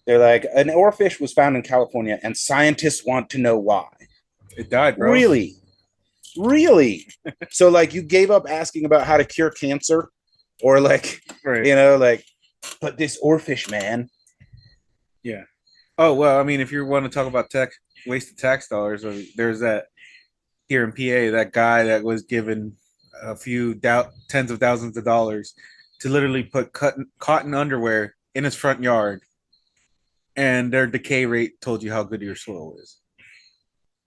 They're like, an oarfish was found in California, and scientists want to know why. It died, bro. Really? So, you gave up asking about how to cure cancer? Or, right. but this oarfish, man. Yeah. Oh, well, I mean, if you want to talk about wasted tax dollars, there's that here in PA, that guy that was given a few tens of thousands of dollars to literally put cotton underwear in his front yard, and their decay rate told you how good your soil is.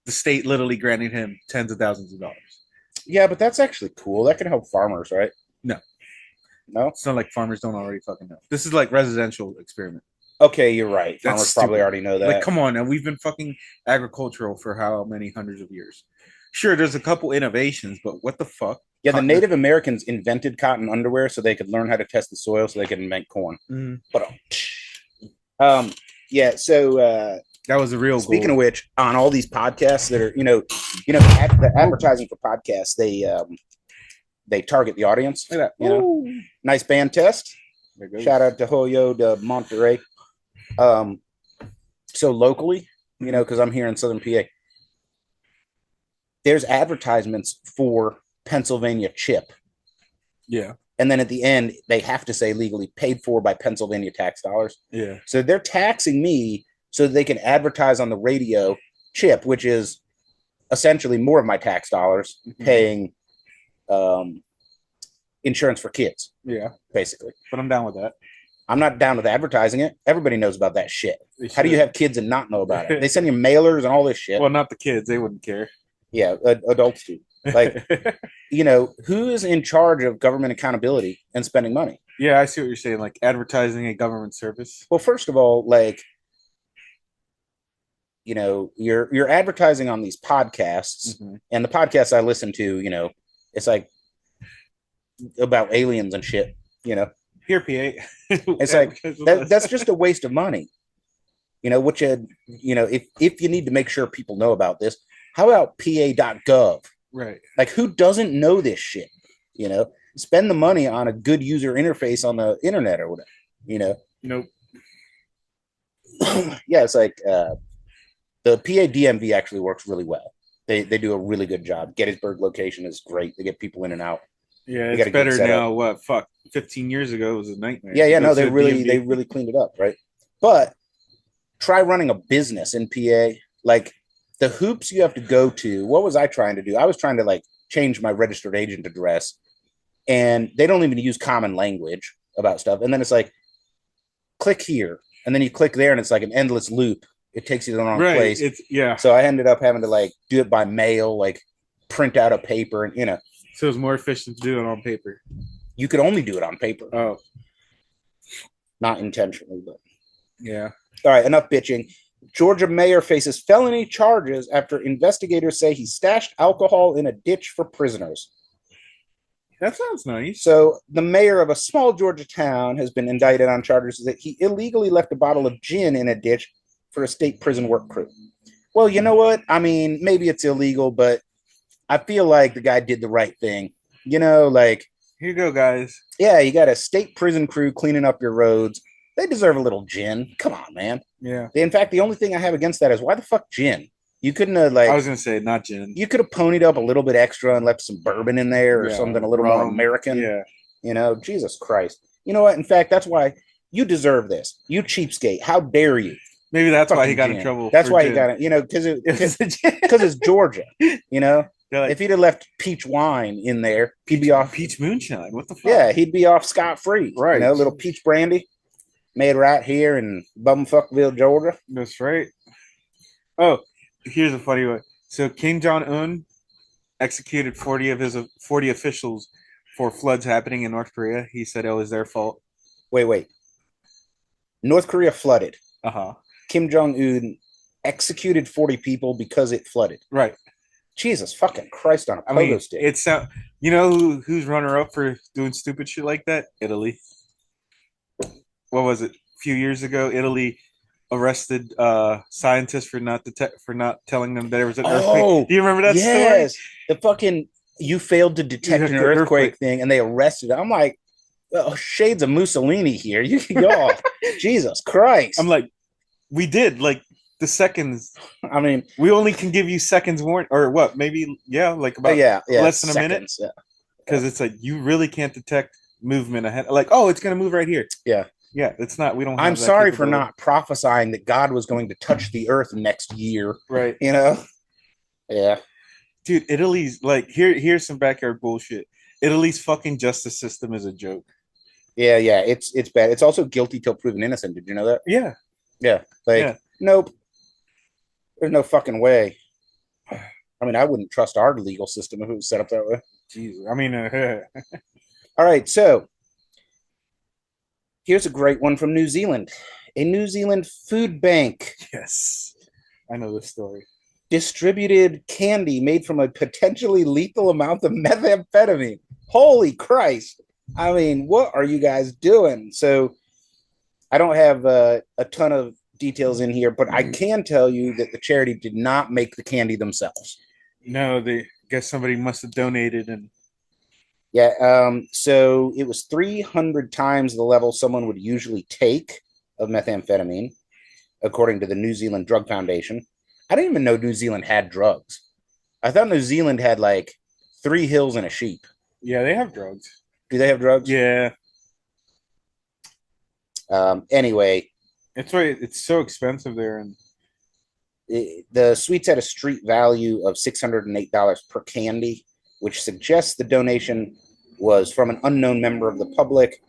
The state literally granted him tens of thousands of dollars. Yeah, but that's actually cool. That can help farmers, right? No? It's not like farmers don't already fucking know. This is like residential experiment. Okay, you're right. Farmers probably already know that. Like, come on, now we've been fucking agricultural for how many hundreds of years? Sure, there's a couple innovations, but what the fuck? Yeah, the Native Americans invented cotton underwear so they could learn how to test the soil so they could invent corn. But yeah, so that was a real speaking of which, on all these podcasts that are, the advertising for podcasts, they target the audience. Nice band test. Shout out to Hoyo de Monterey. So locally, because I'm here in Southern PA, there's advertisements for Pennsylvania chip. Yeah. And then at the end, they have to say legally paid for by Pennsylvania tax dollars. Yeah. So they're taxing me so that they can advertise on the radio chip, which is essentially more of my tax dollars paying insurance for kids. Yeah. Basically. But I'm down with that. I'm not down with advertising it. Everybody knows about that shit. How do you have kids and not know about it? They send you mailers and all this shit. Well, not the kids. They wouldn't care. Yeah, adults do. Who is in charge of government accountability and spending money? Yeah, I see what you're saying. Like advertising a government service. Well, first of all, you're advertising on these podcasts, and the podcasts I listen to, it's like about aliens and shit. Here, PA. It's like that's just a waste of money. If you need to make sure people know about this, how about pa.gov? Right. Like, who doesn't know this shit? Spend the money on a good user interface on the internet or whatever. Nope. Yeah, it's like the PA DMV actually works really well. They do a really good job. Gettysburg location is great. They get people in and out. Yeah, it's better now. What? Fuck. 15 years ago it was a nightmare. Yeah. No, they really cleaned it up, right? But try running a business in PA. Like the hoops you have to go to. What was I trying to do? I was trying to change my registered agent address, and they don't even use common language about stuff. And then it's like, click here, and then you click there, and it's like an endless loop. It takes you to the wrong place. So I ended up having to do it by mail, print out a paper, and So it's more efficient to do it on paper. You could only do it on paper. Oh. Not intentionally, but Yeah. all right, enough bitching. Georgia mayor faces felony charges after investigators say he stashed alcohol in a ditch for prisoners. That sounds nice. So, the mayor of a small Georgia town has been indicted on charges that he illegally left a bottle of gin in a ditch for a state prison work crew. Well, you know what? I mean, maybe it's illegal, but I feel like the guy did the right thing. You know, like, here you go, guys. Yeah, you got a state prison crew cleaning up your roads. They deserve a little gin. Come on, man. Yeah. In fact, the only thing I have against that is why the fuck gin? You couldn't have I was gonna say not gin. You could have ponied up a little bit extra and left some bourbon in there or something a little more American. Yeah. You know, Jesus Christ. You know what? In fact, that's why you deserve this. You cheapskate. How dare you? Maybe that's why he got in trouble. That's why he got it. You know, because it's Georgia. You know, like, if he'd have left peach wine in there, he'd be off peach moonshine. What the fuck? Yeah, he'd be off scot free. Right. You know, little peach brandy made right here in Bumfuckville, Georgia. That's right. Oh, here's a funny one. So Kim Jong-un executed 40 officials for floods happening in North Korea. He said it was their fault. Wait. North Korea flooded. Uh-huh. Kim Jong-un executed 40 people because it flooded. Right. Jesus fucking Christ on a pogo stick. It's you know who's runner up for doing stupid shit like that? Italy. What was it? A few years ago, Italy arrested scientists for not telling them that there was an earthquake. Do you remember that story? Yes. The fucking you failed to detect an earthquake thing, and they arrested it. I'm like, shades of Mussolini here. Y'all, Jesus Christ. I'm like, we did like the seconds. I mean, we only can give you seconds warning, or what? Maybe like about less than a minute. Yeah, because it's like you really can't detect movement ahead. Like, oh, it's gonna move right here. Yeah, it's not. We don't. I'm sorry for not prophesying that God was going to touch the earth next year. Right. You know. Yeah. Dude, Italy's like here's some backyard bullshit. Italy's fucking justice system is a joke. Yeah, it's bad. It's also guilty till proven innocent. Did you know that? Yeah. Nope. There's no fucking way. I mean, I wouldn't trust our legal system if it was set up that way. Jesus. I mean, all right, so here's a great one from New Zealand. A New Zealand food bank. Yes. I know this story. Distributed candy made from a potentially lethal amount of methamphetamine. Holy Christ. I mean, what are you guys doing? So I don't have a ton of details in here, but I can tell you that the charity did not make the candy themselves. No, they guess somebody must have donated and so it was 300 times the level someone would usually take of methamphetamine, according to the New Zealand Drug Foundation. I didn't even know New Zealand had drugs. I thought New Zealand had like 3 hills and a sheep. Yeah, they have drugs. Do they have drugs? Yeah. Anyway, it's right. It's so expensive there, and the sweets had a street value of $608 per candy, which suggests the donation was from an unknown member of the public,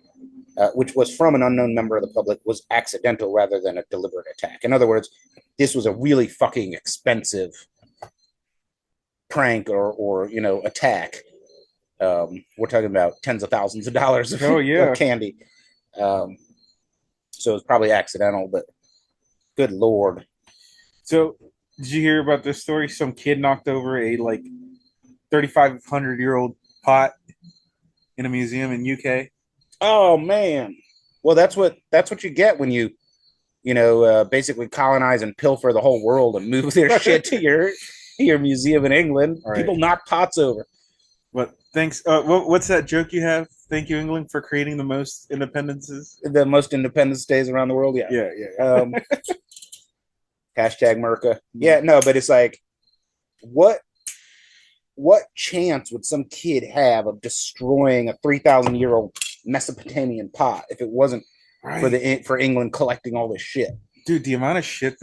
was accidental rather than a deliberate attack. In other words, this was a really fucking expensive prank or attack. We're talking about tens of thousands of dollars of candy. So it's probably accidental, but good Lord. So did you hear about this story? Some kid knocked over a 3,500-year-old pot in a museum in UK. Oh man. Well, that's what you get when you basically colonize and pilfer the whole world and move their shit to your museum in England. Right. People knock pots over. But thanks. What's that joke you have? Thank you, England, for creating the most independences. The most Independence Days around the world. Yeah. Hashtag Merca. Yeah, no, but it's like, what chance would some kid have of destroying a 3,000-year-old Mesopotamian pot if it wasn't for England collecting all this shit? Dude, the amount of shit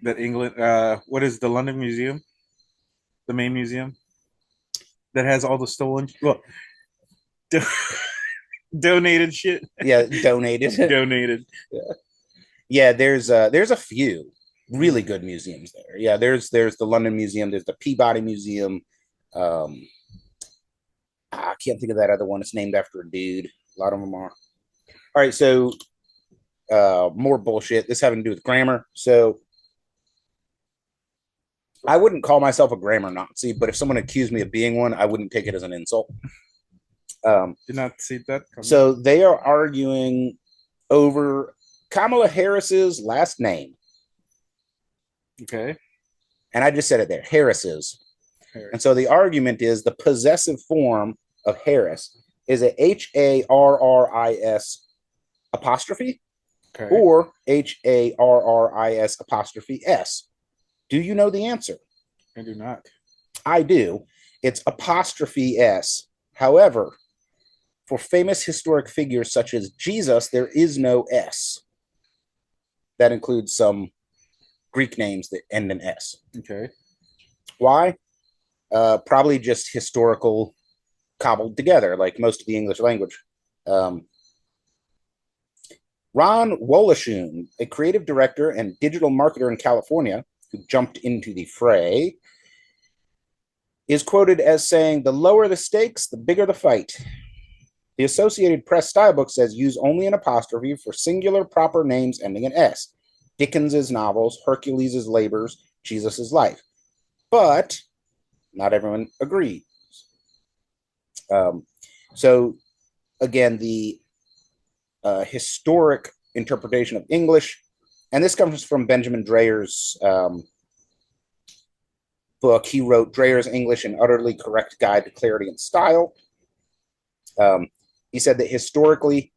that England. What is the London Museum? The main museum that has all the stolen. Well, donated shit. Yeah, donated. Donated. Yeah, there's a few really good museums there. Yeah, there's the London Museum. There's the Peabody Museum. I can't think of that other one. It's named after a dude. A lot of them are. All right, so more bullshit. This having to do with grammar. So I wouldn't call myself a grammar Nazi, but if someone accused me of being one, I wouldn't take it as an insult. Did not see that coming. So they are arguing over Kamala Harris's last name. Okay. And I just said it there, Harris's. And so the argument is the possessive form of Harris is a Harris apostrophe or Harris apostrophe S. Do you know the answer? I do not. I do. It's apostrophe S. However, for famous historic figures such as Jesus, there is no S. That includes some Greek names that end in S. Okay. Why? Probably just historical cobbled together, like most of the English language. Ron Woloshoon, a creative director and digital marketer in California who jumped into the fray, is quoted as saying, "The lower the stakes, the bigger the fight." The Associated Press stylebook says use only an apostrophe for singular proper names ending in S. Dickens's novels, Hercules' labors, Jesus' life. But not everyone agrees. So, again, the historic interpretation of English, and this comes from Benjamin Dreyer's book. He wrote Dreyer's English, an utterly correct guide to clarity and style. He said that historically,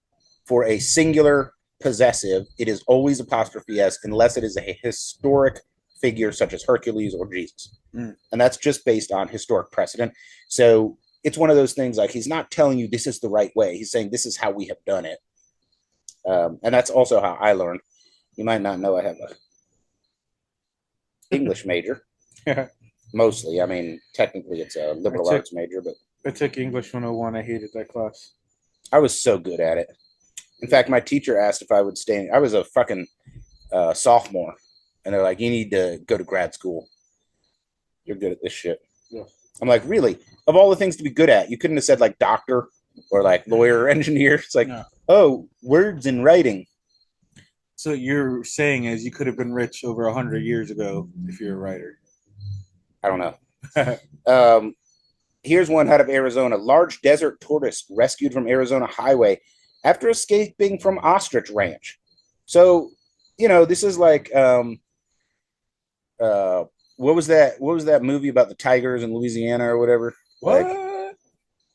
for a singular possessive, it is always apostrophe S unless it is a historic figure such as Hercules or Jesus. And that's just based on historic precedent. So it's one of those things like he's not telling you this is the right way. He's saying this is how we have done it. And that's also how I learned. You might not know I have a English major. Mostly. I mean, technically it's a liberal arts major, but I took English 101. I hated that class. I was so good at it. In fact, my teacher asked if I would stay. I was a fucking sophomore, and they're like, "You need to go to grad school. You're good at this shit." Yeah. I'm like, "Really? Of all the things to be good at, you couldn't have said like doctor or like lawyer or engineer." It's like, oh, words and writing. So you're saying is you could have been rich over 100 years ago if you're a writer. I don't know. Here's one out of Arizona. Large desert tortoise rescued from Arizona highway after escaping from ostrich ranch. So, this is like, what was that? What was that movie about the tigers in Louisiana or whatever? What? Like,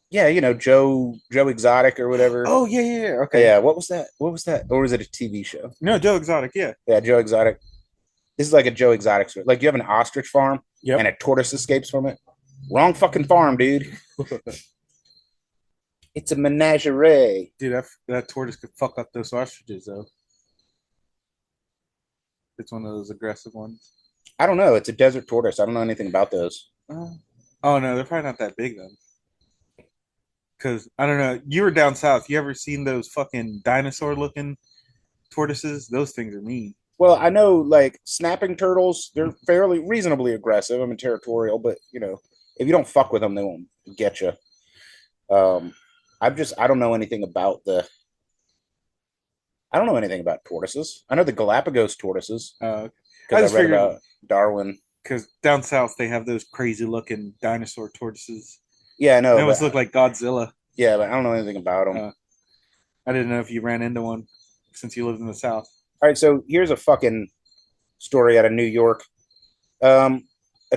yeah, Joe Exotic or whatever. Oh, yeah. Okay. Yeah, what was that? Or was it a TV show? No, Joe Exotic, yeah. Yeah, Joe Exotic. This is like a Joe Exotic story. Like you have an ostrich farm and a tortoise escapes from it. Wrong fucking farm, dude. It's a menagerie. Dude, that tortoise could fuck up those ostriches, though. It's one of those aggressive ones. I don't know. It's a desert tortoise. I don't know anything about those. Oh, no, they're probably not that big, then. Because, I don't know. You were down south. You ever seen those fucking dinosaur-looking tortoises? Those things are mean. Well, I know, like, snapping turtles, they're fairly reasonably aggressive. I mean, territorial, but, if you don't fuck with them, they won't get you. I don't know anything about tortoises. I know the Galapagos tortoises. I Because I read about Darwin. Because down south, they have those crazy-looking dinosaur tortoises. Yeah, I know. They almost look like Godzilla. Yeah, but I don't know anything about them. I didn't know if you ran into one since you lived in the south. All right, so here's a fucking story out of New York. A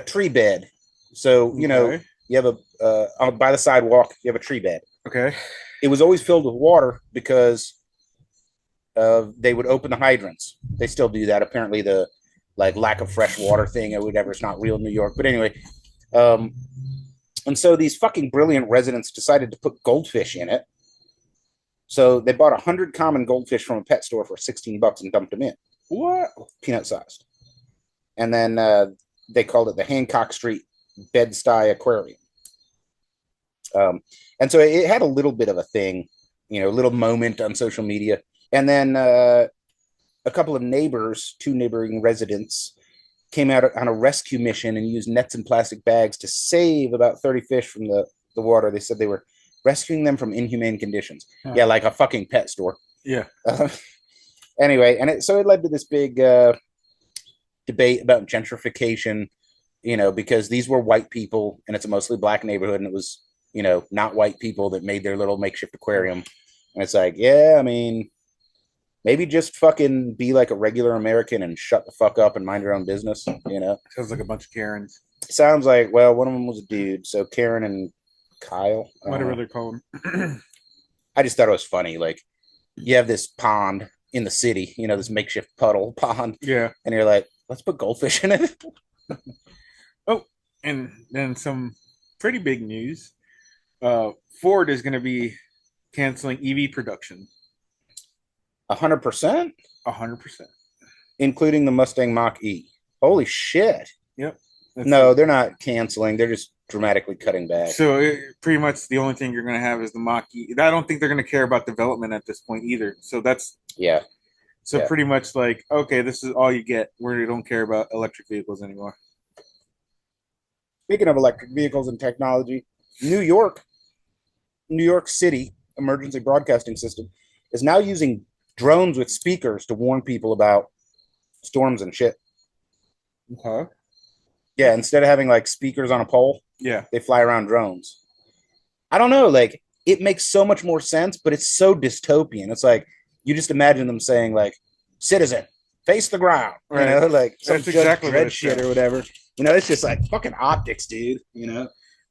tree bed. So, you have by the sidewalk, you have a tree bed. Okay. It was always filled with water because they would open the hydrants. They still do that. Apparently the lack of fresh water thing or whatever, it's not real New York. But anyway, and so these fucking brilliant residents decided to put goldfish in it. So they bought 100 common goldfish from a pet store for $16 and dumped them in. What? Peanut sized. And then they called it the Hancock Street Bed-Stuy Aquarium. And so it had a little bit of a thing, a little moment on social media. And then a couple of neighbors, two neighboring residents, came out on a rescue mission and used nets and plastic bags to save about 30 fish from the water. They said they were rescuing them from inhumane conditions. Yeah, like a fucking pet store. Yeah. Anyway, so it led to this big debate about gentrification, because these were white people and it's a mostly black neighborhood, and it was, not white people that made their little makeshift aquarium. And it's like, yeah, I mean, maybe just fucking be like a regular American and shut the fuck up and mind your own business, Sounds like a bunch of Karens. Sounds like, well, one of them was a dude. So Karen and Kyle. Whatever they're called. I just thought it was funny. Like, you have this pond in the city, this makeshift puddle pond. Yeah. And you're like, let's put goldfish in it. Oh, and then some pretty big news. Ford is going to be canceling EV production. 100%? 100%. Including the Mustang Mach-E. Holy shit. Yep. No, they're not canceling. They're just dramatically cutting back. So pretty much the only thing you're going to have is the Mach-E. I don't think they're going to care about development at this point either. So that's... Yeah. So pretty much like, okay, this is all you get. We don't care about electric vehicles anymore. Speaking of electric vehicles and technology, New York City Emergency Broadcasting System is now using drones with speakers to warn people about storms and shit. Okay. Yeah, instead of having like speakers on a pole, they fly around drones. I don't know, like, it makes so much more sense, but it's so dystopian. It's like, you just imagine them saying like, "Citizen, face the ground," right. Like some That's exactly dread shit or whatever. It's just like fucking optics, dude.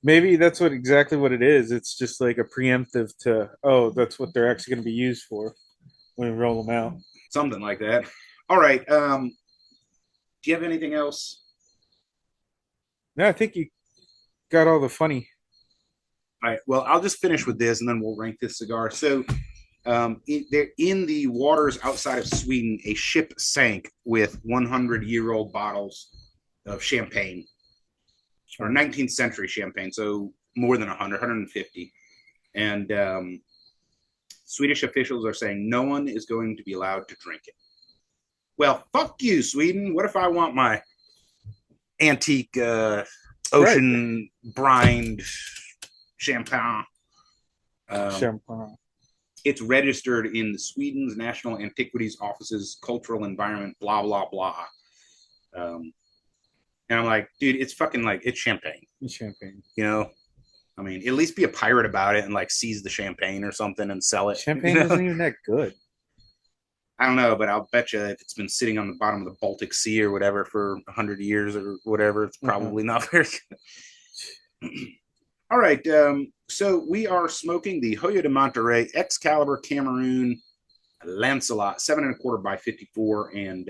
Maybe that's exactly what it is. It's just like a preemptive to, that's what they're actually going to be used for when we roll them out. Something like that. All right. Do you have anything else? No, I think you got all the funny. All right. Well, I'll just finish with this, and then we'll rank this cigar. So, they're in the waters outside of Sweden. A ship sank with 100-year-old bottles of champagne, or 19th century champagne. So more than 100, 150. And Swedish officials are saying no one is going to be allowed to drink it. Well, fuck you, Sweden. What if I want my antique ocean brined champagne? Champagne. It's registered in the Sweden's National Antiquities Office's cultural environment, blah, blah, blah. And I'm like, dude, it's fucking like, it's champagne. It's champagne. I mean, at least be a pirate about it and like seize the champagne or something and sell it. Champagne isn't even that good. I don't know, but I'll bet you if it's been sitting on the bottom of the Baltic Sea or whatever for 100 years or whatever, it's probably not very good. All right. So we are smoking the Hoya de Monterey Excalibur Cameroon Lancelot 7.25 by 54. And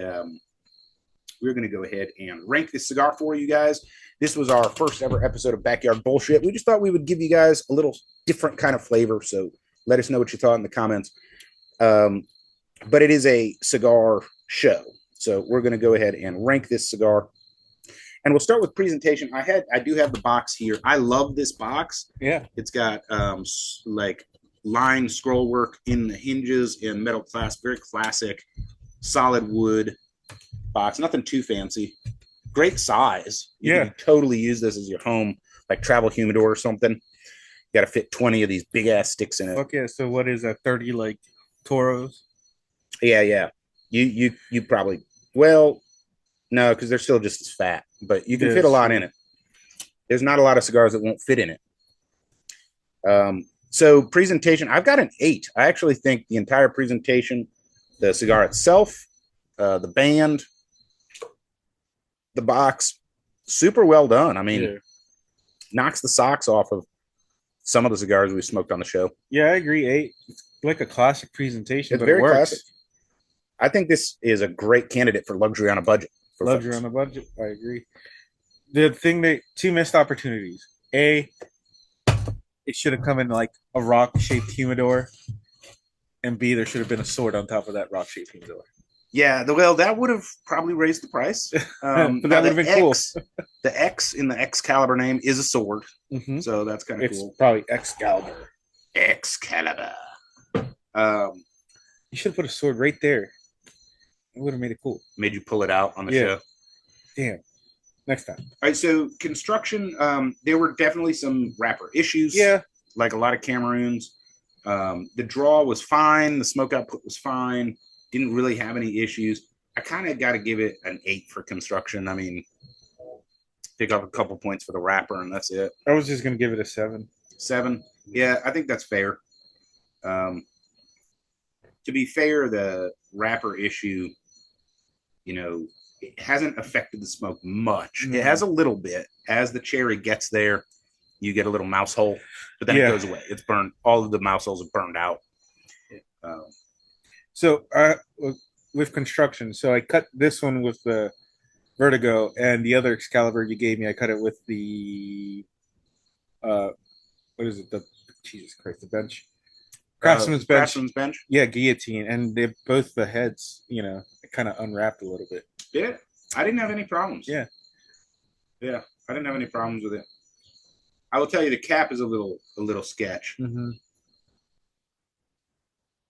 we're going to go ahead and rank this cigar for you guys. This was our first ever episode of Backyard Bullshit. We just thought we would give you guys a little different kind of flavor. So let us know what you thought in the comments. But it is a cigar show. So we're going to go ahead and rank this cigar. And we'll start with presentation. I do have the box here. I love this box. Yeah. It's got like line scroll work in the hinges and metal clasp. Very classic, solid wood box. Nothing too fancy. Great size. You can totally use this as your home, like travel humidor or something. You got to fit 20 of these big ass sticks in it. Okay, so what is that? 30 like Toros? Yeah. You probably, well, no, because they're still just as fat, but you can fit a lot in it. There's not a lot of cigars that won't fit in it. So presentation, I've got an 8. I actually think the entire presentation, the cigar itself, the band, the box, super well done. I mean, knocks the socks off of some of the cigars we smoked on the show. Yeah, I agree. 8. It's like a classic presentation, it's but very it works. Classic. I think this is a great candidate for luxury on a budget. Luxury on a budget. I agree. The thing two missed opportunities. A, it should have come in like a rock-shaped humidor, and B, there should have been a sword on top of that rock-shaped humidor. Yeah, well, that would have probably raised the price. But that would have been cool. The X in the Excalibur name is a sword, so that's kind of cool. It's probably Excalibur. Excalibur. You should have put a sword right there. It would have made it cool. Made you pull it out on the show. Damn. Next time. All right, so construction, there were definitely some wrapper issues. Yeah. Like a lot of Cameroons. The draw was fine. The smoke output was fine. Didn't really have any issues. I kind of got to give it an 8 for construction. I mean, pick up a couple points for the wrapper, and that's it. I was just gonna give it a 7. 7. Yeah, I think that's fair. To be fair, the wrapper issue, it hasn't affected the smoke much. It has a little bit. As the cherry gets there, you get a little mouse hole, but then it goes away. It's burned. All of the mouse holes are burned out. So with construction, so I cut this one with the Vertigo, and the other Excalibur you gave me, I cut it with the what is it? The Jesus Christ, the bench. Craftsman's bench. Yeah, guillotine, and they both the heads, kind of unwrapped a little bit. Yeah, I didn't have any problems. Yeah, I didn't have any problems with it. I will tell you, the cap is a little sketch. Mm-hmm.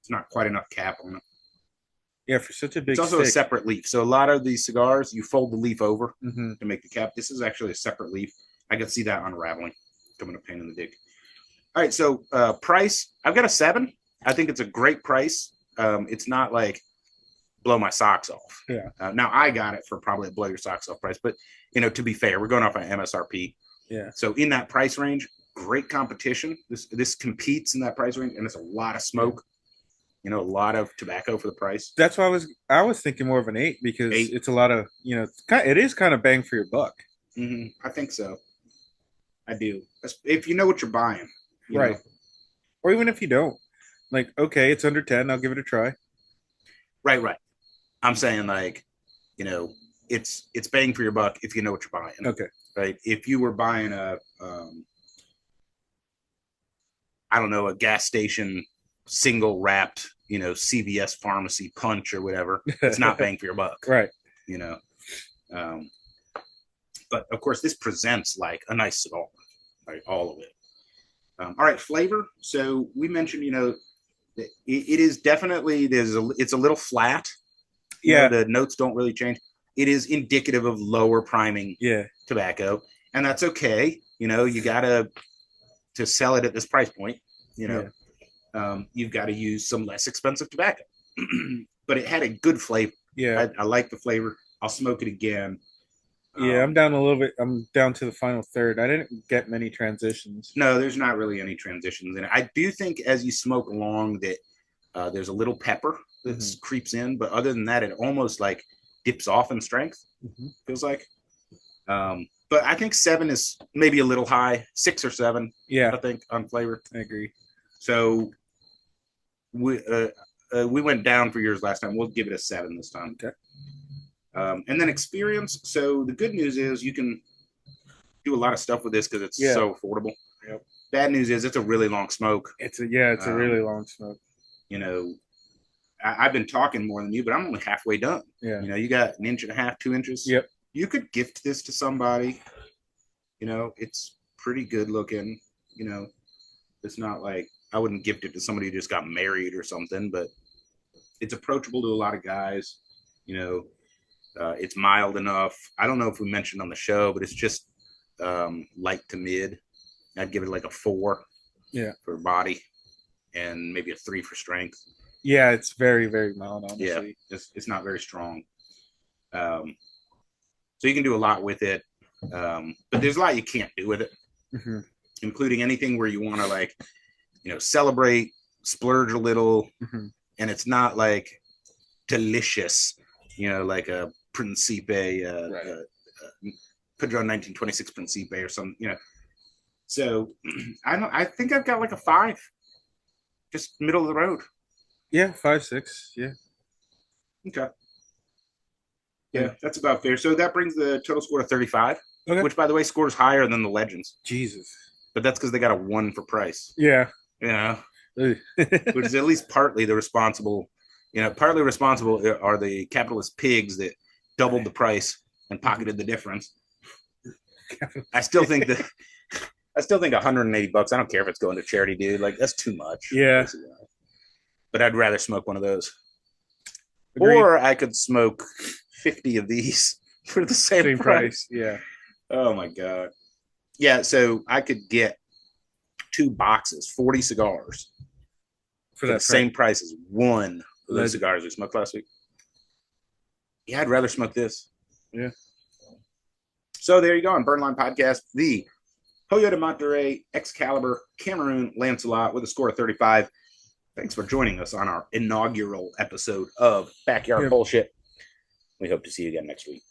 It's not quite enough cap on it. Yeah, for such a big. It's also stick. A separate leaf. So a lot of these cigars, you fold the leaf over to make the cap. This is actually a separate leaf. I could see that unraveling, coming a pain in the dick. All right, so price, I've got a 7. I think it's a great price. It's not like blow my socks off. Yeah. Now I got it for probably a blow your socks off price, but to be fair, we're going off an MSRP. Yeah. So in that price range, great competition. This competes in that price range, and it's a lot of smoke. A lot of tobacco for the price. That's why I was thinking more of an 8 because it's a lot of it is kind of bang for your buck. Mm-hmm. I think so. I do. If you know what you're buying. Right. Or even if you don't, like, okay, it's under 10, I'll give it a try. Right. I'm saying it's bang for your buck if you know what you're buying. Okay. Right. If you were buying a gas station single wrapped, CVS pharmacy punch or whatever, it's not bang for your buck. Right. But of course this presents like a nice cigar, right? All of it. All right, flavor. So we mentioned, it is definitely it's a little flat. Yeah, the notes don't really change. It is indicative of lower priming tobacco, and that's okay. You gotta to sell it at this price point. You've got to use some less expensive tobacco, but it had a good flavor. Yeah, I like the flavor. I'll smoke it again. Yeah, I'm down a little bit. I'm down to the final third. I didn't get many transitions. No, there's not really any transitions in it. I do think as you smoke along that there's a little pepper that creeps in, but other than that, it almost like dips off in strength. Feels like. But I think 7 is maybe a little high. 6 or 7. Yeah, I think on flavor. I agree. So we went down for yours last time. We'll give it a 7 this time. Okay. And then experience. So the good news is you can do a lot of stuff with this because it's so affordable. Yep. Bad news is it's a really long smoke. It's a really long smoke. I've been talking more than you, but I'm only halfway done. Yeah. You got 1.5 inches, 2 inches. Yep. You could gift this to somebody. It's pretty good looking. It's not like I wouldn't gift it to somebody who just got married or something, but it's approachable to a lot of guys. It's mild enough. I don't know if we mentioned on the show, but it's just light to mid. I'd give it like a 4 for body and maybe a 3 for strength. Yeah, it's very, very mild, honestly. Yeah, it's not very strong. So you can do a lot with it. But there's a lot you can't do with it, including anything where you want to celebrate, splurge a little, and it's not like delicious, like a Principe, Padron 1926 Principe or something, So I think I've got like a 5, just middle of the road. Yeah, 5, 6. Yeah. Okay. Yeah, that's about fair. So that brings the total score to 35, which, by the way, scores higher than the Legends. Jesus. But that's because they got a 1 for price. Yeah. Which is at least partly the responsible. Partly responsible are the capitalist pigs that doubled the price and pocketed the difference. I still think $180. I don't care if it's going to charity, dude. Like, that's too much. Yeah. But I'd rather smoke one of those. Agreed. Or I could smoke 50 of these for the same price. Yeah. Oh my God. Yeah. So I could get 2 boxes, 40 cigars for the same price as one the cigars we smoked last week. Yeah, I'd rather smoke this. Yeah. So there you go on Burnline Podcast, the Hoya de Monterey Excalibur Cameroon Lancelot with a score of 35. Thanks for joining us on our inaugural episode of Backyard Bullshit. We hope to see you again next week.